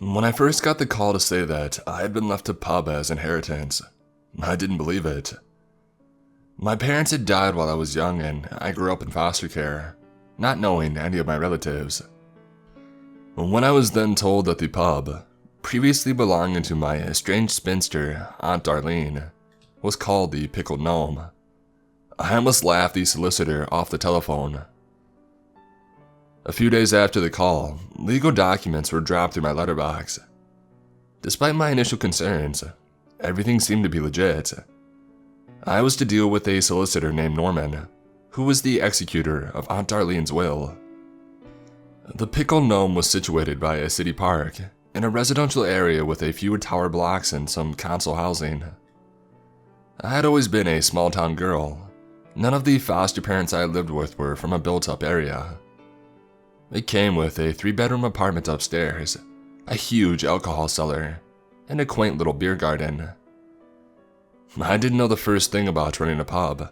When I first got the call to say that I had been left a pub as inheritance, I didn't believe it. My parents had died while I was young and I grew up in foster care, not knowing any of my relatives. When I was then told that the pub, previously belonging to my estranged spinster, Aunt Darlene, was called the Pickled Gnome, I almost laughed the solicitor off the telephone. A few days after the call, legal documents were dropped through my letterbox. Despite my initial concerns, everything seemed to be legit. I was to deal with a solicitor named Norman, who was the executor of Aunt Darlene's will. The Pickled Gnome was situated by a city park, in a residential area with a few tower blocks and some council housing. I had always been a small-town girl. None of the foster parents I lived with were from a built-up area. It came with a 3-bedroom apartment upstairs, a huge alcohol cellar, and a quaint little beer garden. I didn't know the first thing about running a pub.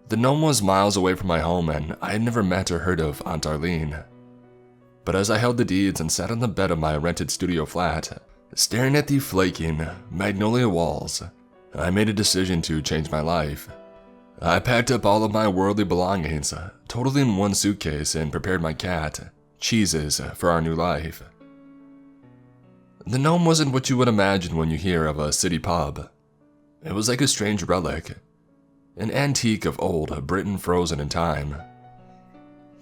The gnome was miles away from my home and I had never met or heard of Aunt Darlene. But as I held the deeds and sat on the bed of my rented studio flat, staring at the flaking, magnolia walls, I made a decision to change my life. I packed up all of my worldly belongings, totaled in one suitcase, and prepared my cat, Cheeses, for our new life. The gnome wasn't what you would imagine when you hear of a city pub. It was like a strange relic, an antique of old Britain frozen in time.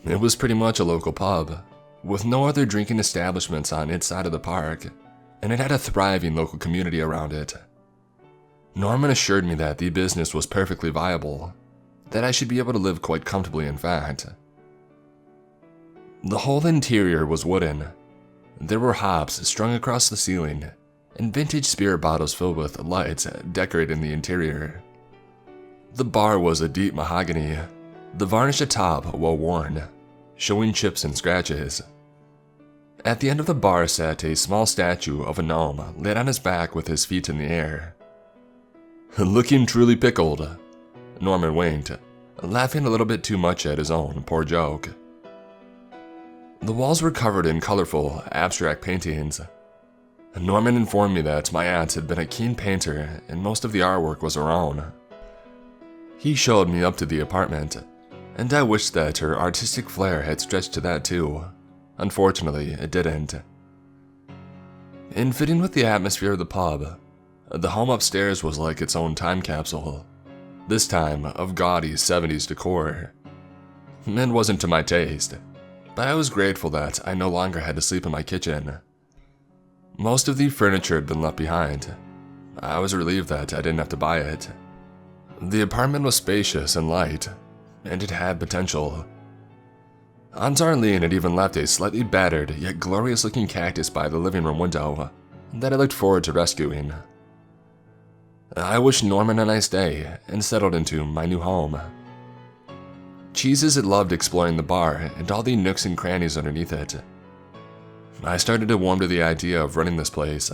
It was pretty much a local pub, with no other drinking establishments on its side of the park, and it had a thriving local community around it. Norman assured me that the business was perfectly viable, that I should be able to live quite comfortably in fact. The whole interior was wooden. There were hops strung across the ceiling, and vintage spirit bottles filled with lights decorating the interior. The bar was a deep mahogany, the varnish atop well worn, showing chips and scratches. At the end of the bar sat a small statue of a gnome laid on his back with his feet in the air. "Looking truly pickled," Norman winked, laughing a little bit too much at his own poor joke. The walls were covered in colorful, abstract paintings. Norman informed me that my aunt had been a keen painter and most of the artwork was her own. He showed me up to the apartment, and I wished that her artistic flair had stretched to that too. Unfortunately, it didn't. In fitting with the atmosphere of the pub, the home upstairs was like its own time capsule, this time of gaudy 70s decor. It wasn't to my taste, but I was grateful that I no longer had to sleep in my kitchen. Most of the furniture had been left behind. I was relieved that I didn't have to buy it. The apartment was spacious and light, and it had potential. Aunt Darlene had even left a slightly battered yet glorious-looking cactus by the living room window that I looked forward to rescuing. I wished Norman a nice day and settled into my new home. Cheeses had loved exploring the bar and all the nooks and crannies underneath it. I started to warm to the idea of running this place.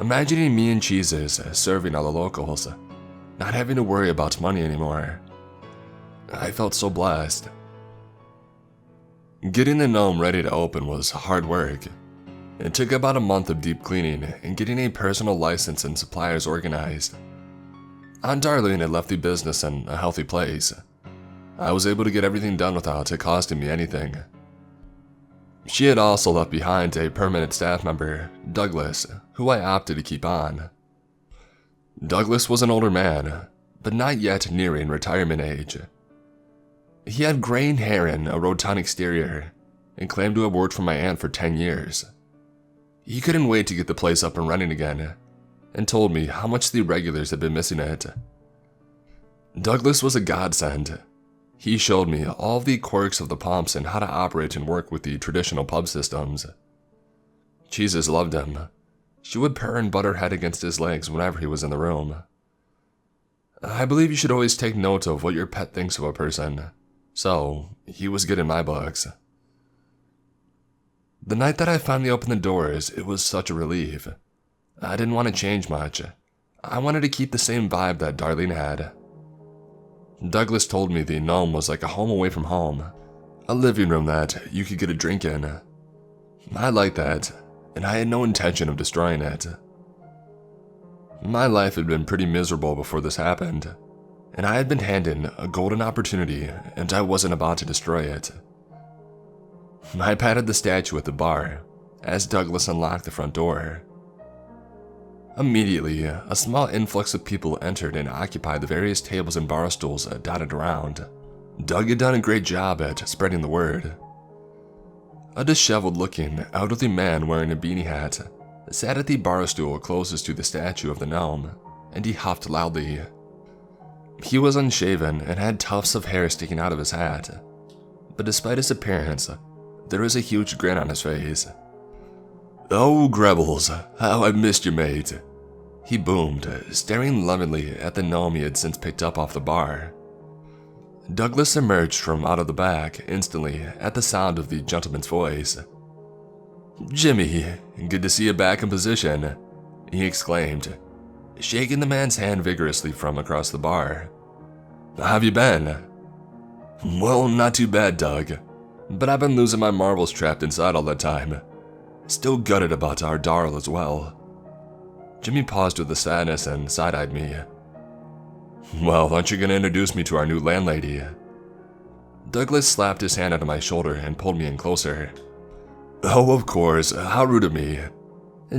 Imagining me and Cheeses serving all the locals, not having to worry about money anymore. I felt so blessed. Getting the gnome ready to open was hard work. It took about a month of deep cleaning and getting a personal license and suppliers organized. Aunt Darlene had left the business in a healthy place. I was able to get everything done without it costing me anything. She had also left behind a permanent staff member, Douglas, who I opted to keep on. Douglas was an older man, but not yet nearing retirement age. He had graying hair and a rotund exterior, and claimed to have worked for my aunt for 10 years. He couldn't wait to get the place up and running again, and told me how much the regulars had been missing it. Douglas was a godsend. He showed me all the quirks of the pumps and how to operate and work with the traditional pub systems. Cheeses loved him. She would purr and butt her head against his legs whenever he was in the room. I believe you should always take note of what your pet thinks of a person, so he was good in my books. The night that I finally opened the doors, it was such a relief. I didn't want to change much. I wanted to keep the same vibe that Darlene had. Douglas told me the gnome was like a home away from home, a living room that you could get a drink in. I liked that, and I had no intention of destroying it. My life had been pretty miserable before this happened, and I had been handed a golden opportunity, and I wasn't about to destroy it. I patted the statue at the bar as Douglas unlocked the front door. Immediately, a small influx of people entered and occupied the various tables and bar stools dotted around. Doug had done a great job at spreading the word. A disheveled-looking, elderly man wearing a beanie hat sat at the bar stool closest to the statue of the gnome, and he huffed loudly. He was unshaven and had tufts of hair sticking out of his hat, but despite his appearance, there was a huge grin on his face. "Oh, Grebbles, how I missed you, mate," he boomed, staring lovingly at the gnome he had since picked up off the bar. Douglas emerged from out of the back instantly at the sound of the gentleman's voice. "Jimmy, good to see you back in position," he exclaimed, shaking the man's hand vigorously from across the bar. "How have you been?" "Well, not too bad, Doug, but I've been losing my marbles trapped inside all that time. Still gutted about our Darl as well." Jimmy paused with a sadness and side-eyed me. "Well, aren't you going to introduce me to our new landlady?" Douglas slapped his hand onto my shoulder and pulled me in closer. "Oh, of course, how rude of me.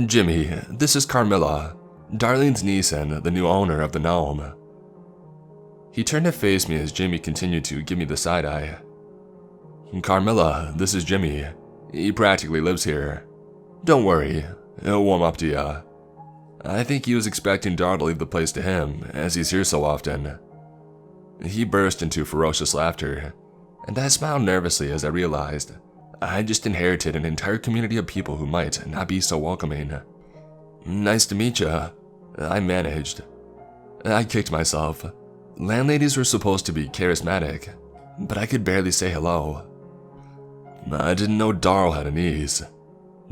Jimmy, this is Carmilla, Darlene's niece and the new owner of the gnome." He turned to face me as Jimmy continued to give me the side-eye. "Carmilla, this is Jimmy. He practically lives here. Don't worry, he'll warm up to ya. I think he was expecting Dar to leave the place to him, as he's here so often." He burst into ferocious laughter, and I smiled nervously as I realized I had just inherited an entire community of people who might not be so welcoming. "Nice to meet ya," I managed. I kicked myself. Landladies were supposed to be charismatic, but I could barely say hello. "I didn't know Darl had a niece,"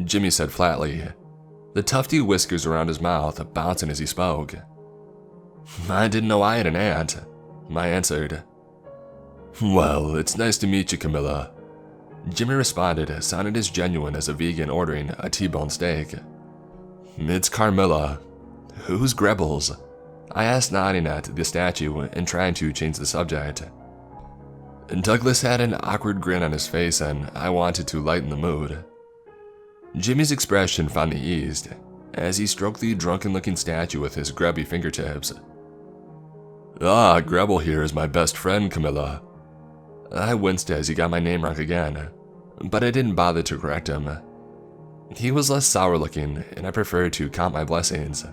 Jimmy said flatly, the tufty whiskers around his mouth bouncing as he spoke. "I didn't know I had an aunt," I answered. "Well, it's nice to meet you, Camilla," Jimmy responded, sounding as genuine as a vegan ordering a T-bone steak. "It's Carmilla. Who's Grebbles?" I asked, nodding at the statue and trying to change the subject. Douglas had an awkward grin on his face, and I wanted to lighten the mood. Jimmy's expression finally eased as he stroked the drunken-looking statue with his grubby fingertips. "Ah, Grebble here is my best friend, Camilla." I winced as he got my name wrong again, but I didn't bother to correct him. He was less sour-looking, and I preferred to count my blessings.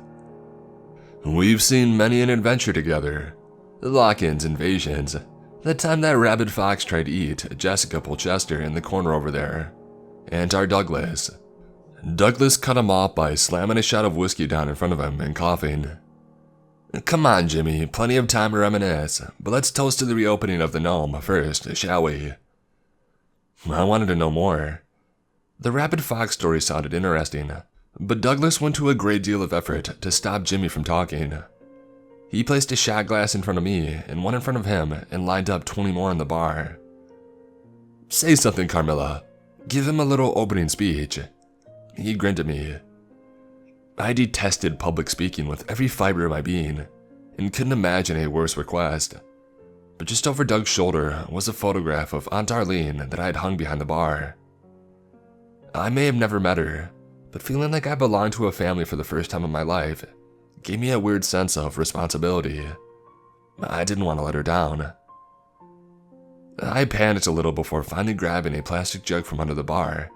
"We've seen many an adventure together. Lock-ins, invasions, the time that rabid fox tried to eat Jessica Polchester in the corner over there, and our Douglas." Douglas cut him off by slamming a shot of whiskey down in front of him and coughing. "Come on, Jimmy, plenty of time to reminisce, but let's toast to the reopening of the gnome first, shall we?" I wanted to know more. The rabid fox story sounded interesting, but Douglas went to a great deal of effort to stop Jimmy from talking. He placed a shot glass in front of me and one in front of him and lined up 20 more in the bar. "Say something, Carmilla. Give him a little opening speech." He grinned at me. I detested public speaking with every fiber of my being and couldn't imagine a worse request. But just over Doug's shoulder was a photograph of Aunt Darlene that I had hung behind the bar. I may have never met her, but feeling like I belonged to a family for the first time in my life gave me a weird sense of responsibility. I didn't want to let her down. I panicked a little before finally grabbing a plastic jug from under the bar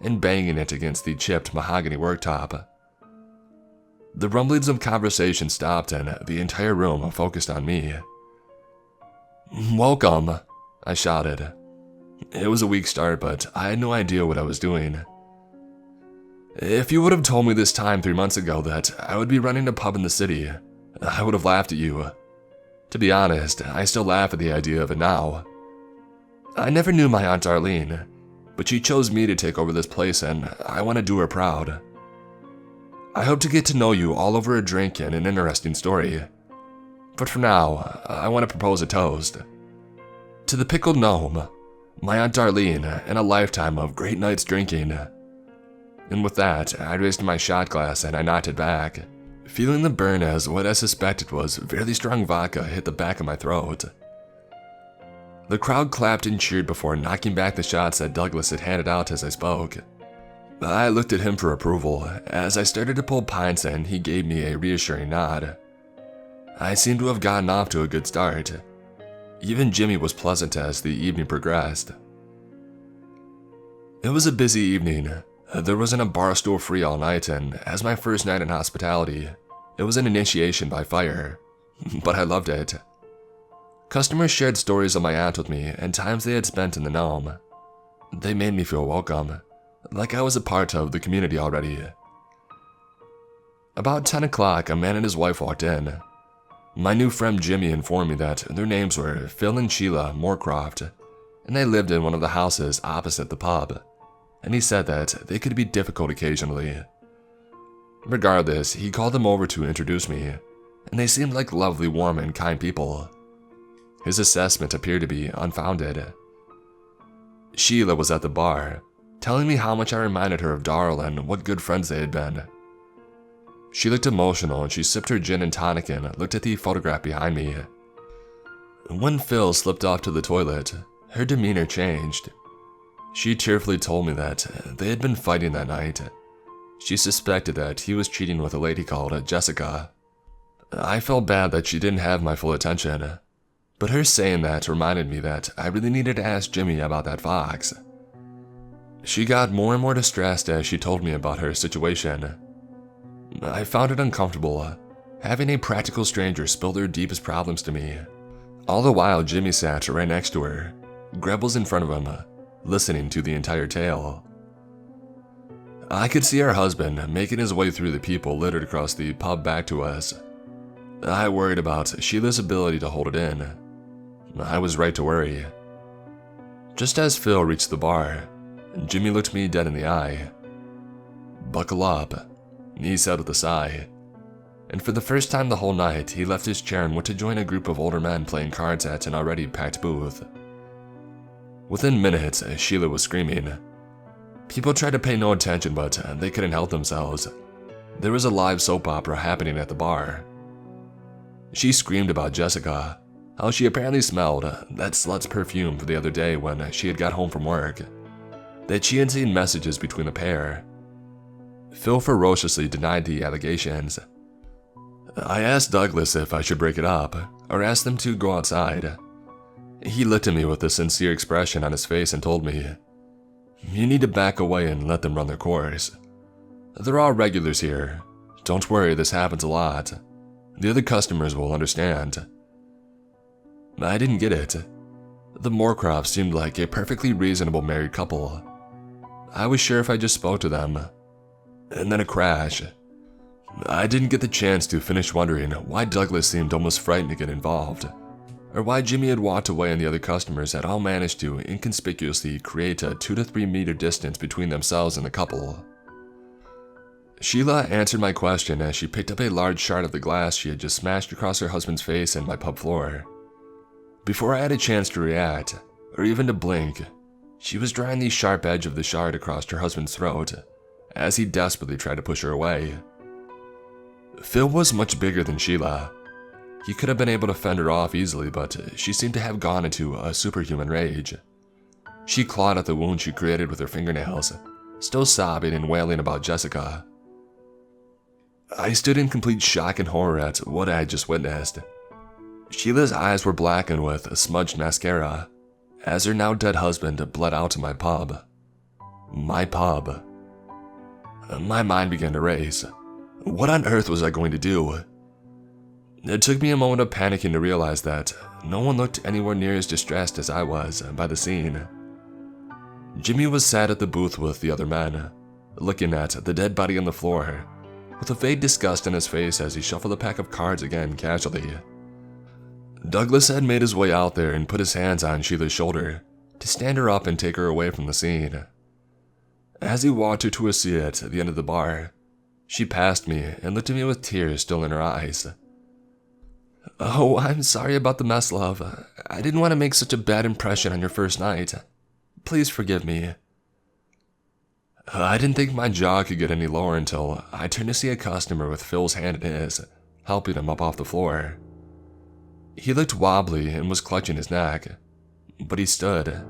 and banging it against the chipped mahogany worktop. The rumblings of conversation stopped and the entire room focused on me. "Welcome," I shouted. It was a weak start, but I had no idea what I was doing. If you would have told me this time 3 months ago that I would be running a pub in the city, I would have laughed at you. To be honest, I still laugh at the idea of it now. I never knew my Aunt Darlene, but she chose me to take over this place and I want to do her proud. I hope to get to know you all over a drink and an interesting story. But for now, I want to propose a toast. To the Pickled Gnome, my Aunt Darlene, and a lifetime of great nights drinking. And with that, I raised my shot glass and I knocked it back, feeling the burn as what I suspected was fairly strong vodka hit the back of my throat. The crowd clapped and cheered before knocking back the shots that Douglas had handed out as I spoke. I looked at him for approval. As I started to pull pints in, he gave me a reassuring nod. I seemed to have gotten off to a good start. Even Jimmy was pleasant as the evening progressed. It was a busy evening. There wasn't a bar stool free all night, and as my first night in hospitality, it was an initiation by fire. But I loved it. Customers shared stories of my aunt with me and times they had spent in the Gnome. They made me feel welcome, like I was a part of the community already. About 10 o'clock, a man and his wife walked in. My new friend Jimmy informed me that their names were Phil and Sheila Moorcroft, and they lived in one of the houses opposite the pub, and he said that they could be difficult occasionally. Regardless, he called them over to introduce me, and they seemed like lovely, warm, and kind people. His assessment appeared to be unfounded. Sheila was at the bar, telling me how much I reminded her of Darl and what good friends they had been. She looked emotional and she sipped her gin and tonic and looked at the photograph behind me. When Phil slipped off to the toilet, her demeanor changed. She tearfully told me that they had been fighting that night. She suspected that he was cheating with a lady called Jessica. I felt bad that she didn't have my full attention, but her saying that reminded me that I really needed to ask Jimmy about that fox. She got more and more distressed as she told me about her situation. I found it uncomfortable, having a practical stranger spill their deepest problems to me. All the while, Jimmy sat right next to her, Greb was in front of him, listening to the entire tale. I could see our husband making his way through the people littered across the pub back to us. I worried about Sheila's ability to hold it in. I was right to worry. Just as Phil reached the bar, Jimmy looked me dead in the eye. "Buckle up," he said with a sigh. And for the first time the whole night, he left his chair and went to join a group of older men playing cards at an already packed booth. Within minutes, Sheila was screaming. People tried to pay no attention, but they couldn't help themselves. There was a live soap opera happening at the bar. She screamed about Jessica, how she apparently smelled that slut's perfume for the other day when she had got home from work, that she had seen messages between the pair. Phil ferociously denied the allegations. I asked Douglas if I should break it up, or ask them to go outside. He looked at me with a sincere expression on his face and told me, "You need to back away and let them run their course. They're all regulars here. Don't worry, this happens a lot. The other customers will understand." I didn't get it. The Moorcrofts seemed like a perfectly reasonable married couple. I was sure if I just spoke to them. And then a crash. I didn't get the chance to finish wondering why Douglas seemed almost frightened to get involved, or why Jimmy had walked away and the other customers had all managed to inconspicuously create a 2 to 3 meter distance between themselves and the couple. Sheila answered my question as she picked up a large shard of the glass she had just smashed across her husband's face and my pub floor. Before I had a chance to react, or even to blink, she was drawing the sharp edge of the shard across her husband's throat, as he desperately tried to push her away. Phil was much bigger than Sheila. He could have been able to fend her off easily, but she seemed to have gone into a superhuman rage. She clawed at the wound she created with her fingernails, still sobbing and wailing about Jessica. I stood in complete shock and horror at what I had just witnessed. Sheila's eyes were blackened with smudged mascara, as her now dead husband bled out to my pub. My pub. My mind began to race. What on earth was I going to do? It took me a moment of panicking to realize that no one looked anywhere near as distressed as I was by the scene. Jimmy was sat at the booth with the other men, looking at the dead body on the floor, with a vague disgust in his face as he shuffled a pack of cards again casually. Douglas had made his way out there and put his hands on Sheila's shoulder to stand her up and take her away from the scene. As he walked her to a seat at the end of the bar, she passed me and looked at me with tears still in her eyes. "Oh, I'm sorry about the mess, love. I didn't want to make such a bad impression on your first night. Please forgive me." I didn't think my jaw could get any lower until I turned to see a customer with Phil's hand in his, helping him up off the floor. He looked wobbly and was clutching his neck, but he stood.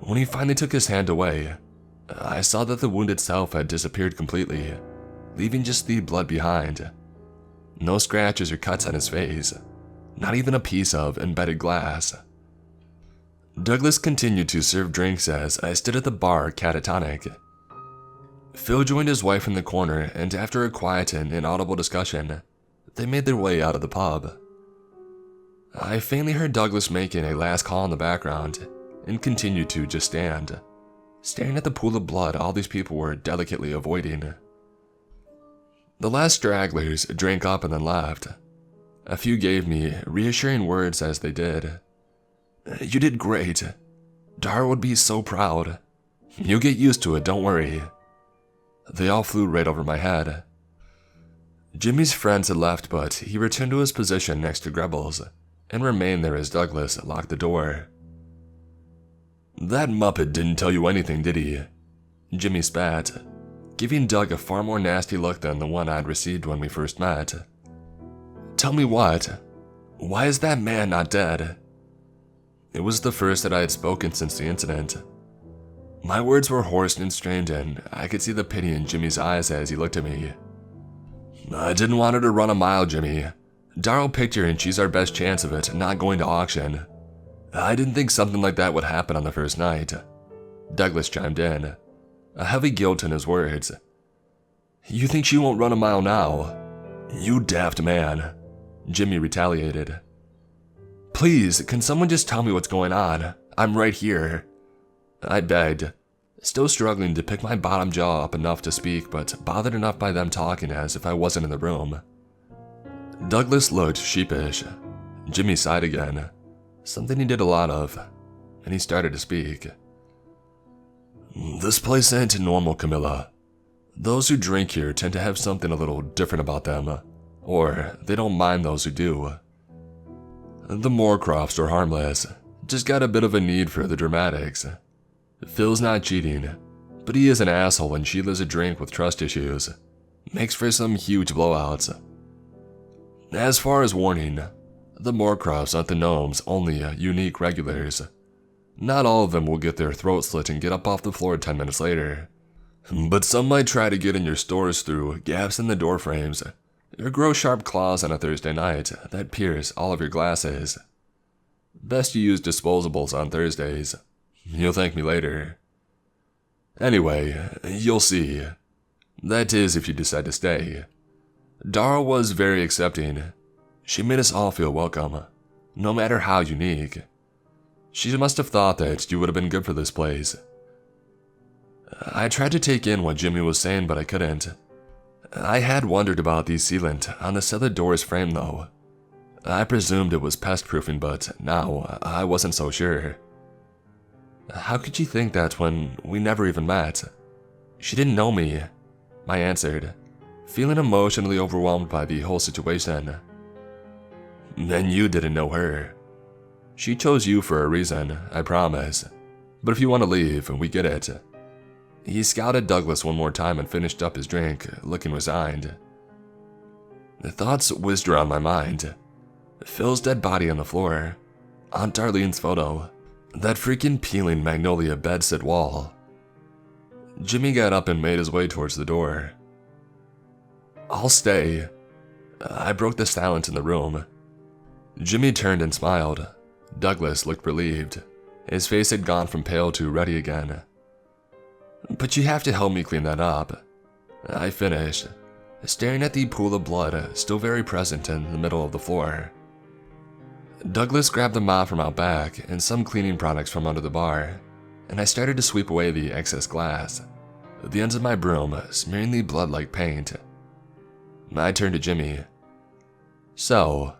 When he finally took his hand away, I saw that the wound itself had disappeared completely, leaving just the blood behind. No scratches or cuts on his face, not even a piece of embedded glass. Douglas continued to serve drinks as I stood at the bar catatonic. Phil joined his wife in the corner, and after a quiet and inaudible discussion, they made their way out of the pub. I faintly heard Douglas making a last call in the background, and continued to just stand, staring at the pool of blood all these people were delicately avoiding. The last stragglers drank up and then left. A few gave me reassuring words as they did. "You did great. Dara would be so proud. You'll get used to it, don't worry." They all flew right over my head. Jimmy's friends had left, but he returned to his position next to Grebels and remained there as Douglas locked the door. "That Muppet didn't tell you anything, did he?" Jimmy spat, giving Doug a far more nasty look than the one I'd received when we first met. "Tell me what? Why is that man not dead?" It was the first that I had spoken since the incident. My words were hoarse and strained, and I could see the pity in Jimmy's eyes as he looked at me. "I didn't want her to run a mile, Jimmy. Darryl picked her and she's our best chance of it, not going to auction. I didn't think something like that would happen on the first night." Douglas chimed in, a heavy guilt in his words. "You think she won't run a mile now? You daft man," Jimmy retaliated. "Please, can someone just tell me what's going on? I'm right here," I begged, still struggling to pick my bottom jaw up enough to speak, but bothered enough by them talking as if I wasn't in the room. Douglas looked sheepish. Jimmy sighed again, something he did a lot of, and he started to speak. "This place ain't normal, Camilla. Those who drink here tend to have something a little different about them, or they don't mind those who do. The Moorcrofts are harmless, just got a bit of a need for the dramatics. Phil's not cheating, but he is an asshole and Sheila's a drink with trust issues. Makes for some huge blowouts. As far as warning, the Moorcrofts aren't the gnomes, only unique regulars. Not all of them will get their throat slit and get up off the floor 10 minutes later. But some might try to get in your stores through gaps in the door frames, or grow sharp claws on a Thursday night that pierce all of your glasses. Best you use disposables on Thursdays. You'll thank me later. Anyway, you'll see. That is if you decide to stay. Dara was very accepting. She made us all feel welcome, no matter how unique. She must have thought that you would have been good for this place." I tried to take in what Jimmy was saying, but I couldn't. I had wondered about the sealant on the cellar door's frame, though. I presumed it was pest-proofing, but now I wasn't so sure. "How could she think that when we never even met? She didn't know me," I answered, feeling emotionally overwhelmed by the whole situation. "And you didn't know her. She chose you for a reason, I promise. But if you want to leave, we get it." He scouted Douglas one more time and finished up his drink, looking resigned. The thoughts whizzed around my mind. Phil's dead body on the floor, Aunt Darlene's photo, that freaking peeling magnolia bedsit wall. Jimmy got up and made his way towards the door. "I'll stay." I broke the silence in the room. Jimmy turned and smiled. Douglas looked relieved. His face had gone from pale to ruddy again. "But you have to help me clean that up," I finished, staring at the pool of blood still very present in the middle of the floor. Douglas grabbed the mop from out back and some cleaning products from under the bar, and I started to sweep away the excess glass, the ends of my broom smearing the blood like paint. I turned to Jimmy. "So,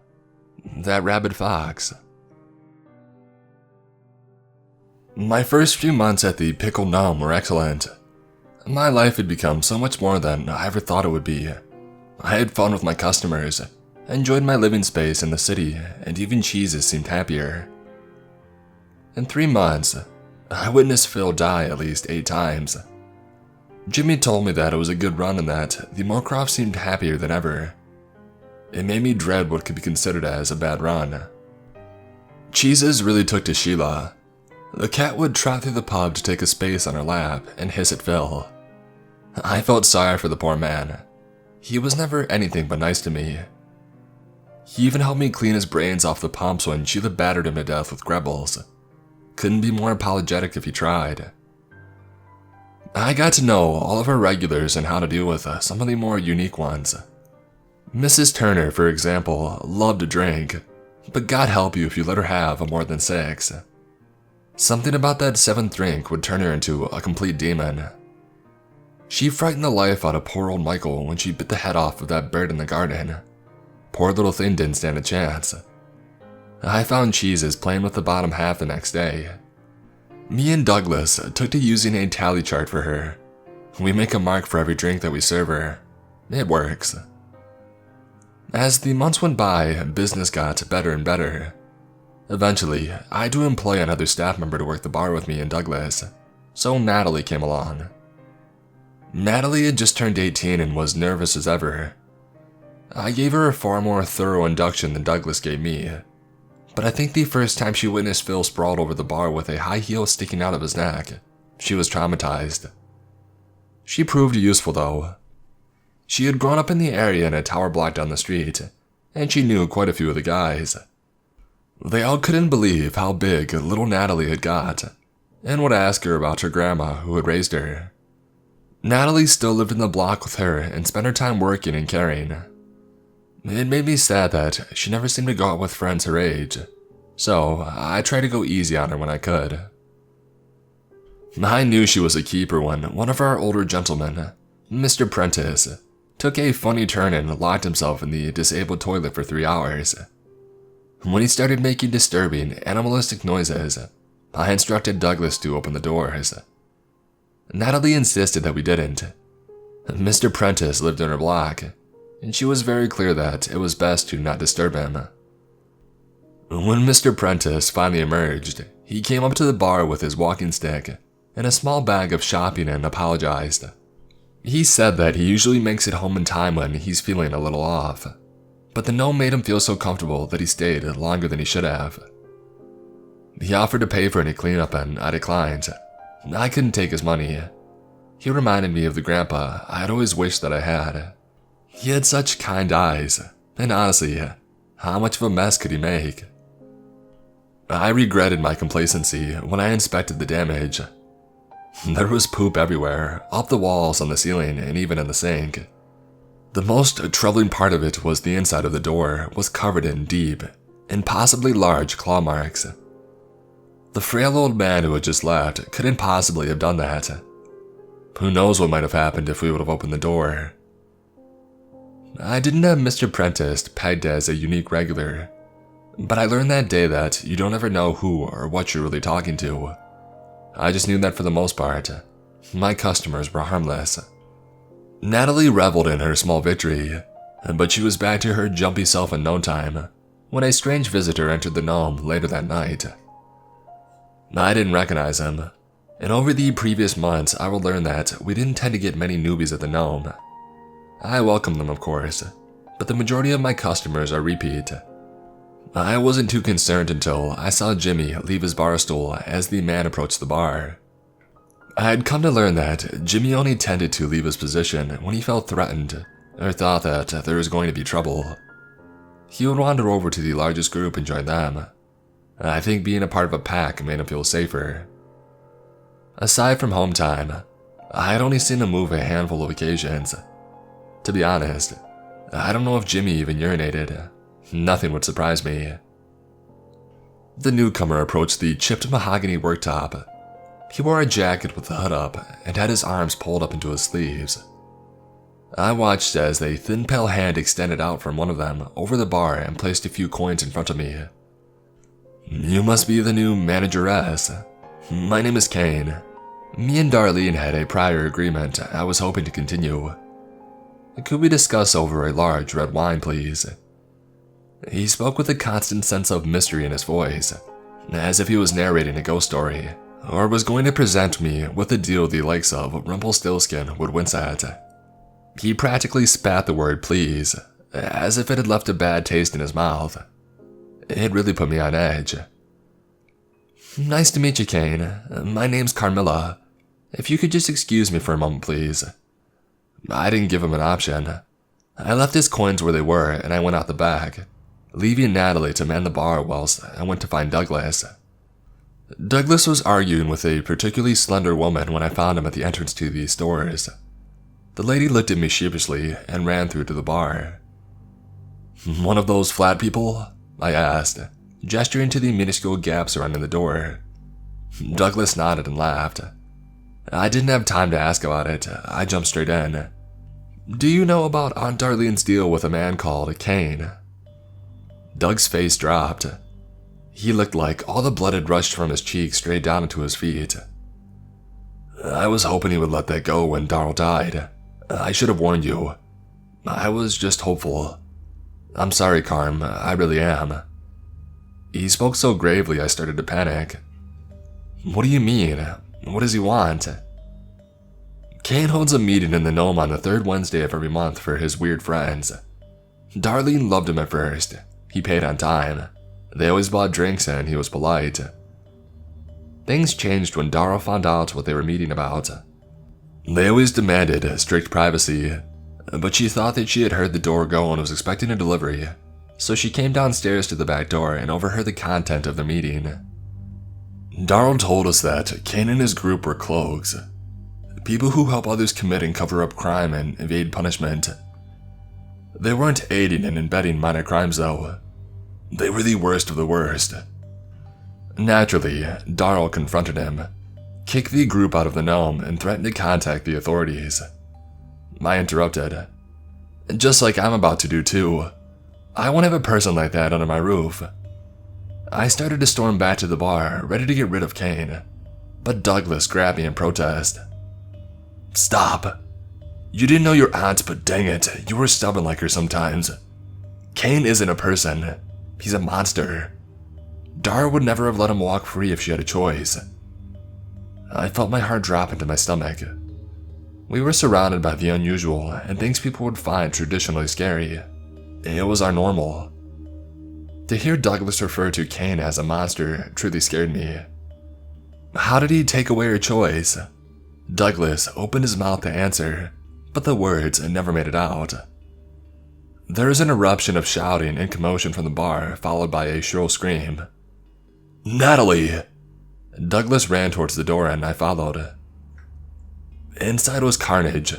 that rabid fox." My first few months at the Pickled Gnome were excellent. My life had become so much more than I ever thought it would be. I had fun with my customers, enjoyed my living space in the city, and even cheeses seemed happier. In 3 months, I witnessed Phil die at least 8 times. Jimmy told me that it was a good run and that the Moorcroft seemed happier than ever. It made me dread what could be considered as a bad run. Cheeses really took to Sheila. The cat would trot through the pub to take a space on her lap and hiss at Phil. I felt sorry for the poor man. He was never anything but nice to me. He even helped me clean his brains off the pumps when Sheila battered him to death with Grebels. Couldn't be more apologetic if he tried. I got to know all of our regulars and how to deal with some of the more unique ones. Mrs. Turner, for example, loved to drink, but God help you if you let her have more than 6. Something about that 7th drink would turn her into a complete demon. She frightened the life out of poor old Michael when she bit the head off of that bird in the garden. Poor little thing didn't stand a chance. I found Cheeses playing with the bottom half the next day. Me and Douglas took to using a tally chart for her. We make a mark for every drink that we serve her. It works. As the months went by, business got better and better. Eventually, I had to employ another staff member to work the bar with me and Douglas, so Natalie came along. Natalie had just turned 18 and was nervous as ever. I gave her a far more thorough induction than Douglas gave me, but I think the first time she witnessed Phil sprawled over the bar with a high heel sticking out of his neck, she was traumatized. She proved useful though. She had grown up in the area in a tower block down the street, and she knew quite a few of the guys. They all couldn't believe how big little Natalie had got, and would ask her about her grandma who had raised her. Natalie still lived in the block with her and spent her time working and caring. It made me sad that she never seemed to go out with friends her age, so I tried to go easy on her when I could. I knew she was a keeper when one of our older gentlemen, Mr. Prentice, took a funny turn and locked himself in the disabled toilet for 3 hours. When he started making disturbing, animalistic noises, I instructed Douglas to open the doors. Natalie insisted that we didn't. Mr. Prentice lived in her block, and she was very clear that it was best to not disturb him. When Mr. Prentice finally emerged, he came up to the bar with his walking stick and a small bag of shopping and apologized. He said that he usually makes it home in time when he's feeling a little off, but the gnome made him feel so comfortable that he stayed longer than he should have. He offered to pay for any cleanup and I declined. I couldn't take his money. He reminded me of the grandpa I had always wished that I had. He had such kind eyes, and honestly, how much of a mess could he make? I regretted my complacency when I inspected the damage. There was poop everywhere, off the walls, on the ceiling, and even in the sink. The most troubling part of it was the inside of the door was covered in deep and possibly large claw marks. The frail old man who had just left couldn't possibly have done that. Who knows what might have happened if we would have opened the door. I didn't have Mr. Prentice pegged as a unique regular, but I learned that day that you don't ever know who or what you're really talking to. I just knew that for the most part, my customers were harmless. Natalie reveled in her small victory, but she was back to her jumpy self in no time when a strange visitor entered the gnome later that night. I didn't recognize him, and over the previous months I would learn that we didn't tend to get many newbies at the gnome. I welcome them, of course, but the majority of my customers are repeat. I wasn't too concerned until I saw Jimmy leave his bar stool as the man approached the bar. I had come to learn that Jimmy only tended to leave his position when he felt threatened or thought that there was going to be trouble. He would wander over to the largest group and join them. I think being a part of a pack made him feel safer. Aside from home time, I had only seen him move a handful of occasions. To be honest, I don't know if Jimmy even urinated. Nothing would surprise me. The newcomer approached the chipped mahogany worktop. He wore a jacket with the hood up and had his arms pulled up into his sleeves. I watched as a thin pale hand extended out from one of them over the bar and placed a few coins in front of me. "You must be the new manageress. My name is Kane. Me and Darlene had a prior agreement I was hoping to continue. Could we discuss over a large red wine, please?" He spoke with a constant sense of mystery in his voice, as if he was narrating a ghost story, or was going to present me with a deal the likes of Rumpelstiltskin would wince at. He practically spat the word please, as if it had left a bad taste in his mouth. It really put me on edge. "Nice to meet you, Kane. My name's Carmilla. If you could just excuse me for a moment, please." I didn't give him an option. I left his coins where they were and I went out the back, leaving Natalie to man the bar whilst I went to find Douglas. Douglas was arguing with a particularly slender woman when I found him at the entrance to the stores. The lady looked at me sheepishly and ran through to the bar. "One of those flat people?" I asked, gesturing to the minuscule gap surrounding the door. Douglas nodded and laughed. I didn't have time to ask about it. I jumped straight in. "Do you know about Aunt Darlene's deal with a man called Kane?" Doug's face dropped. He looked like all the blood had rushed from his cheeks straight down into his feet. "I was hoping he would let that go when Darl died. I should have warned you. I was just hopeful. I'm sorry, Carm, I really am." He spoke so gravely I started to panic. "What do you mean? What does he want?" "Kane holds a meeting in the Gnome on the third Wednesday of every month for his weird friends. Darlene loved him at first. He paid on time. They always bought drinks and he was polite. Things changed when Darl found out what they were meeting about. They always demanded strict privacy, but she thought that she had heard the door go and was expecting a delivery, so she came downstairs to the back door and overheard the content of the meeting. Darl told us that Kane and his group were cloaks, people who help others commit and cover up crime and evade punishment. They weren't aiding and abetting minor crimes though. They were the worst of the worst. Naturally, Darl confronted him, kicked the group out of the Gnome, and threatened to contact the authorities. I interrupted. "Just like I'm about to do too. I won't have a person like that under my roof." I started to storm back to the bar, ready to get rid of Kane, but Douglas grabbed me in protest. "Stop. You didn't know your aunt, but dang it, you were stubborn like her sometimes. Kane isn't a person. He's a monster. Darl would never have let him walk free if she had a choice." I felt my heart drop into my stomach. We were surrounded by the unusual and things people would find traditionally scary. It was our normal. To hear Douglas refer to Kane as a monster truly scared me. How did he take away her choice? Douglas opened his mouth to answer, but the words never made it out. There was an eruption of shouting and commotion from the bar, followed by a shrill scream. "Natalie!" Douglas ran towards the door and I followed. Inside was Carnage.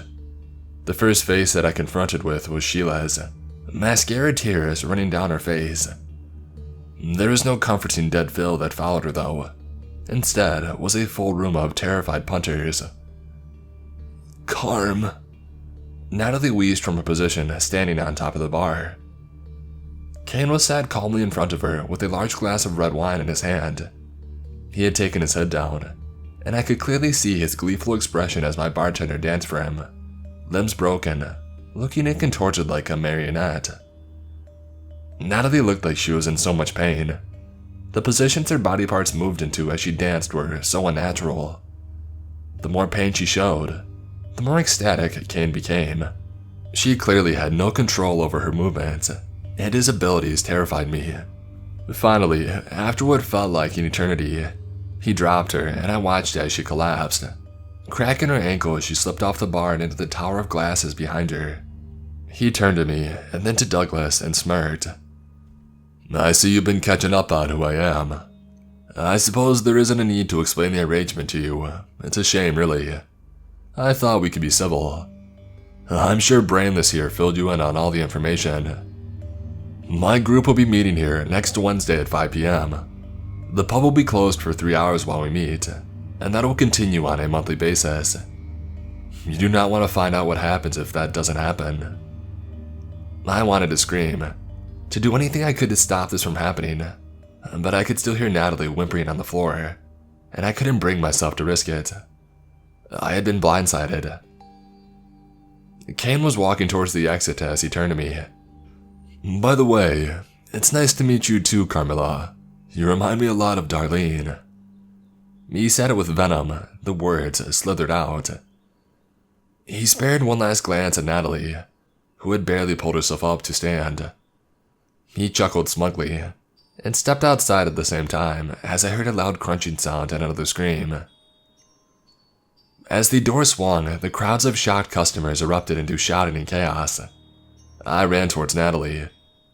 The first face that I confronted with was Sheila's, mascara tears running down her face. There was no comforting dead Phil that followed her though. Instead was a full room of terrified punters. "Carm." Natalie wheezed from her position, standing on top of the bar. Kane was sat calmly in front of her with a large glass of red wine in his hand. He had taken his head down, and I could clearly see his gleeful expression as my bartender danced for him, limbs broken, looking and contorted like a marionette. Natalie looked like she was in so much pain. The positions her body parts moved into as she danced were so unnatural. The more pain she showed, the more ecstatic Kane became. She clearly had no control over her movements, and his abilities terrified me. Finally, after what felt like an eternity, he dropped her and I watched as she collapsed, cracking her ankle as she slipped off the bar and into the tower of glasses behind her. He turned to me and then to Douglas and smirked. "I see you've been catching up on who I am. I suppose there isn't a need to explain the arrangement to you. It's a shame, really. I thought we could be civil. I'm sure Brainless here filled you in on all the information. My group will be meeting here next Wednesday at 5 p.m. The pub will be closed for 3 hours while we meet, and that will continue on a monthly basis. You do not want to find out what happens if that doesn't happen." I wanted to scream, to do anything I could to stop this from happening, but I could still hear Natalie whimpering on the floor, and I couldn't bring myself to risk it. I had been blindsided. Kane was walking towards the exit as he turned to me. "By the way, it's nice to meet you too, Carmilla. You remind me a lot of Darlene." He said it with venom, the words slithered out. He spared one last glance at Natalie, who had barely pulled herself up to stand. He chuckled smugly, and stepped outside at the same time as I heard a loud crunching sound and another scream. As the door swung, the crowds of shocked customers erupted into shouting and chaos. I ran towards Natalie,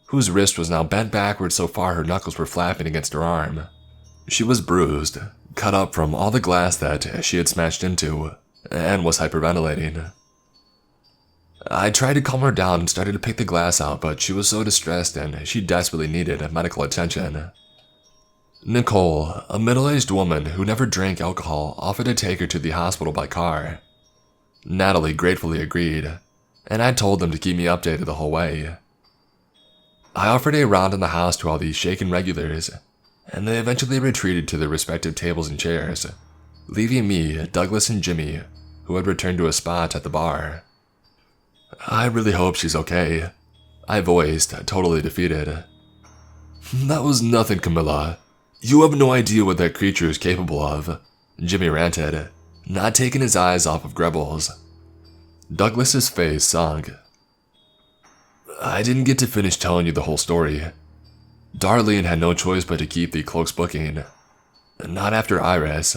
whose wrist was now bent backwards so far her knuckles were flapping against her arm. She was bruised, cut up from all the glass that she had smashed into, and was hyperventilating. I tried to calm her down and started to pick the glass out, but she was so distressed and she desperately needed medical attention. Nicole, a middle-aged woman who never drank alcohol, offered to take her to the hospital by car. Natalie gratefully agreed, and I told them to keep me updated the whole way. I offered a round in the house to all the shaken regulars, and they eventually retreated to their respective tables and chairs, leaving me, Douglas, and Jimmy, who had returned to a spot at the bar. I really hope she's okay, I voiced, totally defeated. That was nothing, Camilla. You have no idea what that creature is capable of, Jimmy ranted, not taking his eyes off of Grebbles. Douglas's face sunk. I didn't get to finish telling you the whole story. Darlene had no choice but to keep the cloak's booking. Not after Iris.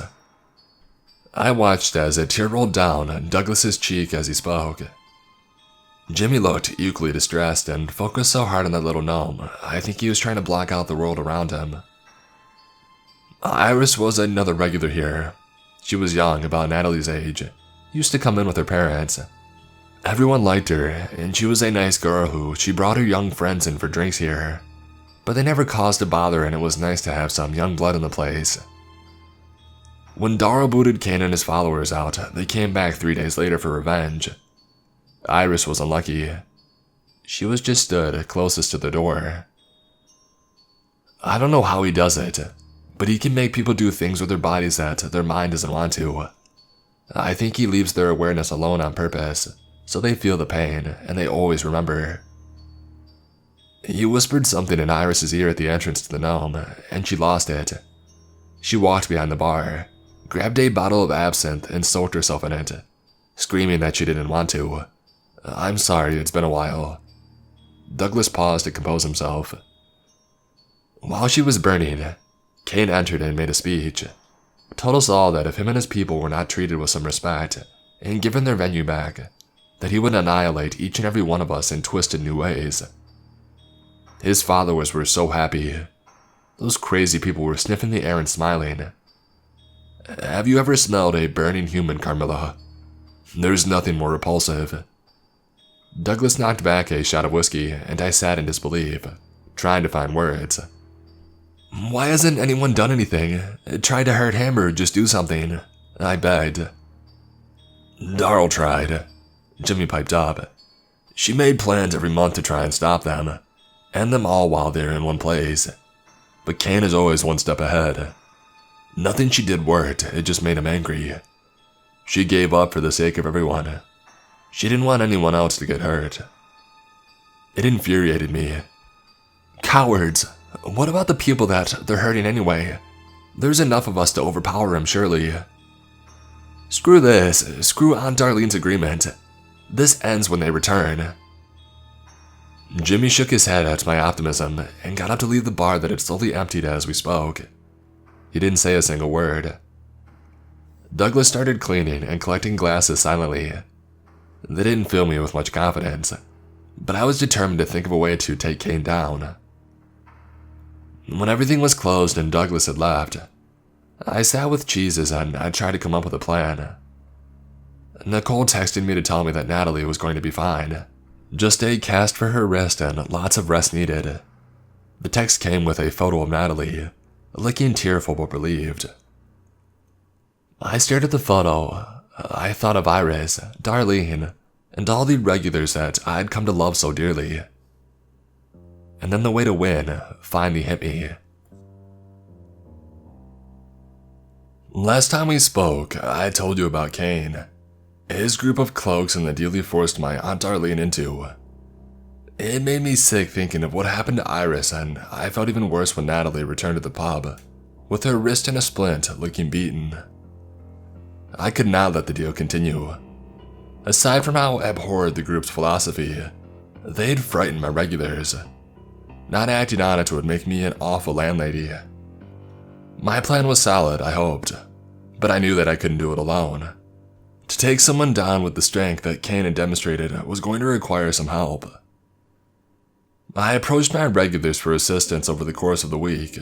I watched as a tear rolled down Douglas's cheek as he spoke. Jimmy looked equally distressed and focused so hard on that little gnome, I think he was trying to block out the world around him. Iris was another regular here. She was young, about Natalie's age, used to come in with her parents. Everyone liked her, and she was a nice girl who she brought her young friends in for drinks here. But they never caused a bother, and it was nice to have some young blood in the place. When Darrow booted Kane and his followers out, they came back 3 days later for revenge. Iris was unlucky. She was just stood closest to the door. I don't know how he does it, but he can make people do things with their bodies that their mind doesn't want to. I think he leaves their awareness alone on purpose, so they feel the pain, and they always remember. He whispered something in Iris's ear at the entrance to the gnome, and she lost it. She walked behind the bar, grabbed a bottle of absinthe and soaked herself in it, screaming that she didn't want to. I'm sorry, it's been a while. Douglas paused to compose himself. While she was burning, Kane entered and made a speech. Told us all that if him and his people were not treated with some respect and given their venue back, that he would annihilate each and every one of us in twisted new ways. His followers were so happy. Those crazy people were sniffing the air and smiling. Have you ever smelled a burning human, Carmilla? There's nothing more repulsive. Douglas knocked back a shot of whiskey, and I sat in disbelief, trying to find words. Why hasn't anyone done anything? Tried to hurt him or just do something? I begged. Darl tried, Jimmy piped up. She made plans every month to try and stop them, end them all while they're in one place. But Kane is always one step ahead. Nothing she did worked, it just made him angry. She gave up for the sake of everyone. She didn't want anyone else to get hurt. It infuriated me. Cowards! What about the people that they're hurting anyway? There's enough of us to overpower him, surely. Screw this. Screw Aunt Darlene's agreement. This ends when they return. Jimmy shook his head at my optimism and got up to leave the bar that had slowly emptied as we spoke. He didn't say a single word. Douglas started cleaning and collecting glasses silently. They didn't fill me with much confidence, but I was determined to think of a way to take Kane down. When everything was closed and Douglas had left, I sat with cheeses and I tried to come up with a plan. Nicole texted me to tell me that Natalie was going to be fine. Just a cast for her wrist and lots of rest needed. The text came with a photo of Natalie, looking tearful but relieved. I stared at the photo. I thought of Iris, Darlene, and all the regulars that I'd come to love so dearly. And then the way to win finally hit me. Last time we spoke, I told you about Kane, his group of cloaks and the deal he forced my Aunt Darlene into. It made me sick thinking of what happened to Iris, and I felt even worse when Natalie returned to the pub. with her wrist in a splint, looking beaten. I could not let the deal continue. Aside from how abhorred the group's philosophy, they'd frightened my regulars. Not acting on it would make me an awful landlady. My plan was solid, I hoped, but I knew that I couldn't do it alone. To take someone down with the strength that Kane had demonstrated was going to require some help. I approached my regulars for assistance over the course of the week,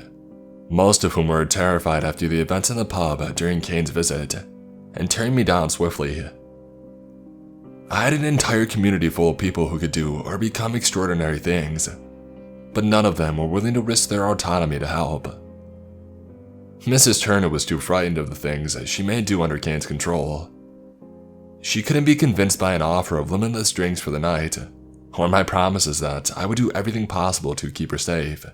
most of whom were terrified after the events in the pub during Kane's visit, and turned me down swiftly. I had an entire community full of people who could do or become extraordinary things, but none of them were willing to risk their autonomy to help. Mrs. Turner was too frightened of the things she may do under Kane's control. She couldn't be convinced by an offer of limitless drinks for the night, or my promises that I would do everything possible to keep her safe.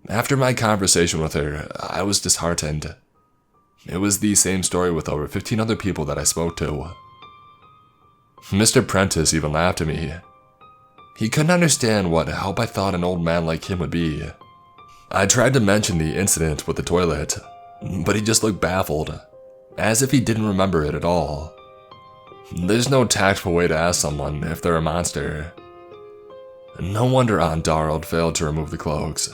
After my conversation with her, I was disheartened. It was the same story with over 15 other people that I spoke to. Mr. Prentice even laughed at me. He couldn't understand what help I thought an old man like him would be. I tried to mention the incident with the toilet, but he just looked baffled, as if he didn't remember it at all. There's no tactful way to ask someone if they're a monster. No wonder Aunt Darrell failed to remove the cloaks.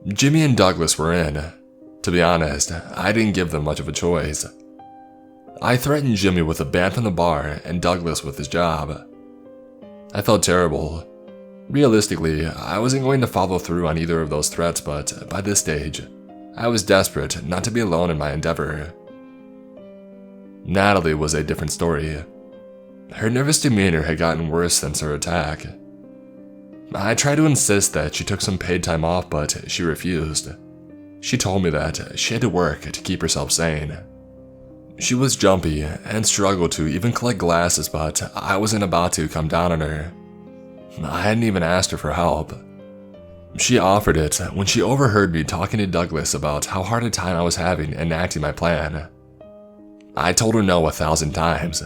Jimmy and Douglas were in. To be honest, I didn't give them much of a choice. I threatened Jimmy with a ban from the bar and Douglas with his job. I felt terrible. Realistically, I wasn't going to follow through on either of those threats, but by this stage, I was desperate not to be alone in my endeavor. Natalie was a different story. Her nervous demeanor had gotten worse since her attack. I tried to insist that she took some paid time off, but she refused. She told me that she had to work to keep herself sane. She was jumpy and struggled to even collect glasses, but I wasn't about to come down on her. I hadn't even asked her for help. She offered it when she overheard me talking to Douglas about how hard a time I was having enacting my plan. I told her no 1,000 times,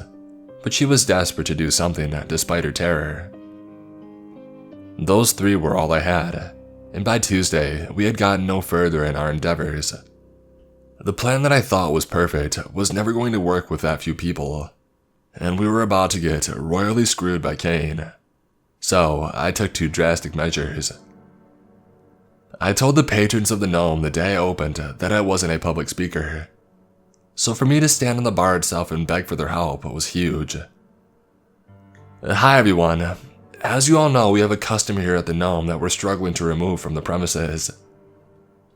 but she was desperate to do something despite her terror. Those three were all I had, and by Tuesday, we had gotten no further in our endeavors. The plan that I thought was perfect was never going to work with that few people, and we were about to get royally screwed by Kane. So I took 2 drastic measures. I told the patrons of the Gnome the day I opened that I wasn't a public speaker, so for me to stand on the bar itself and beg for their help was huge. Hi everyone. As you all know, we have a customer here at the Gnome that we're struggling to remove from the premises.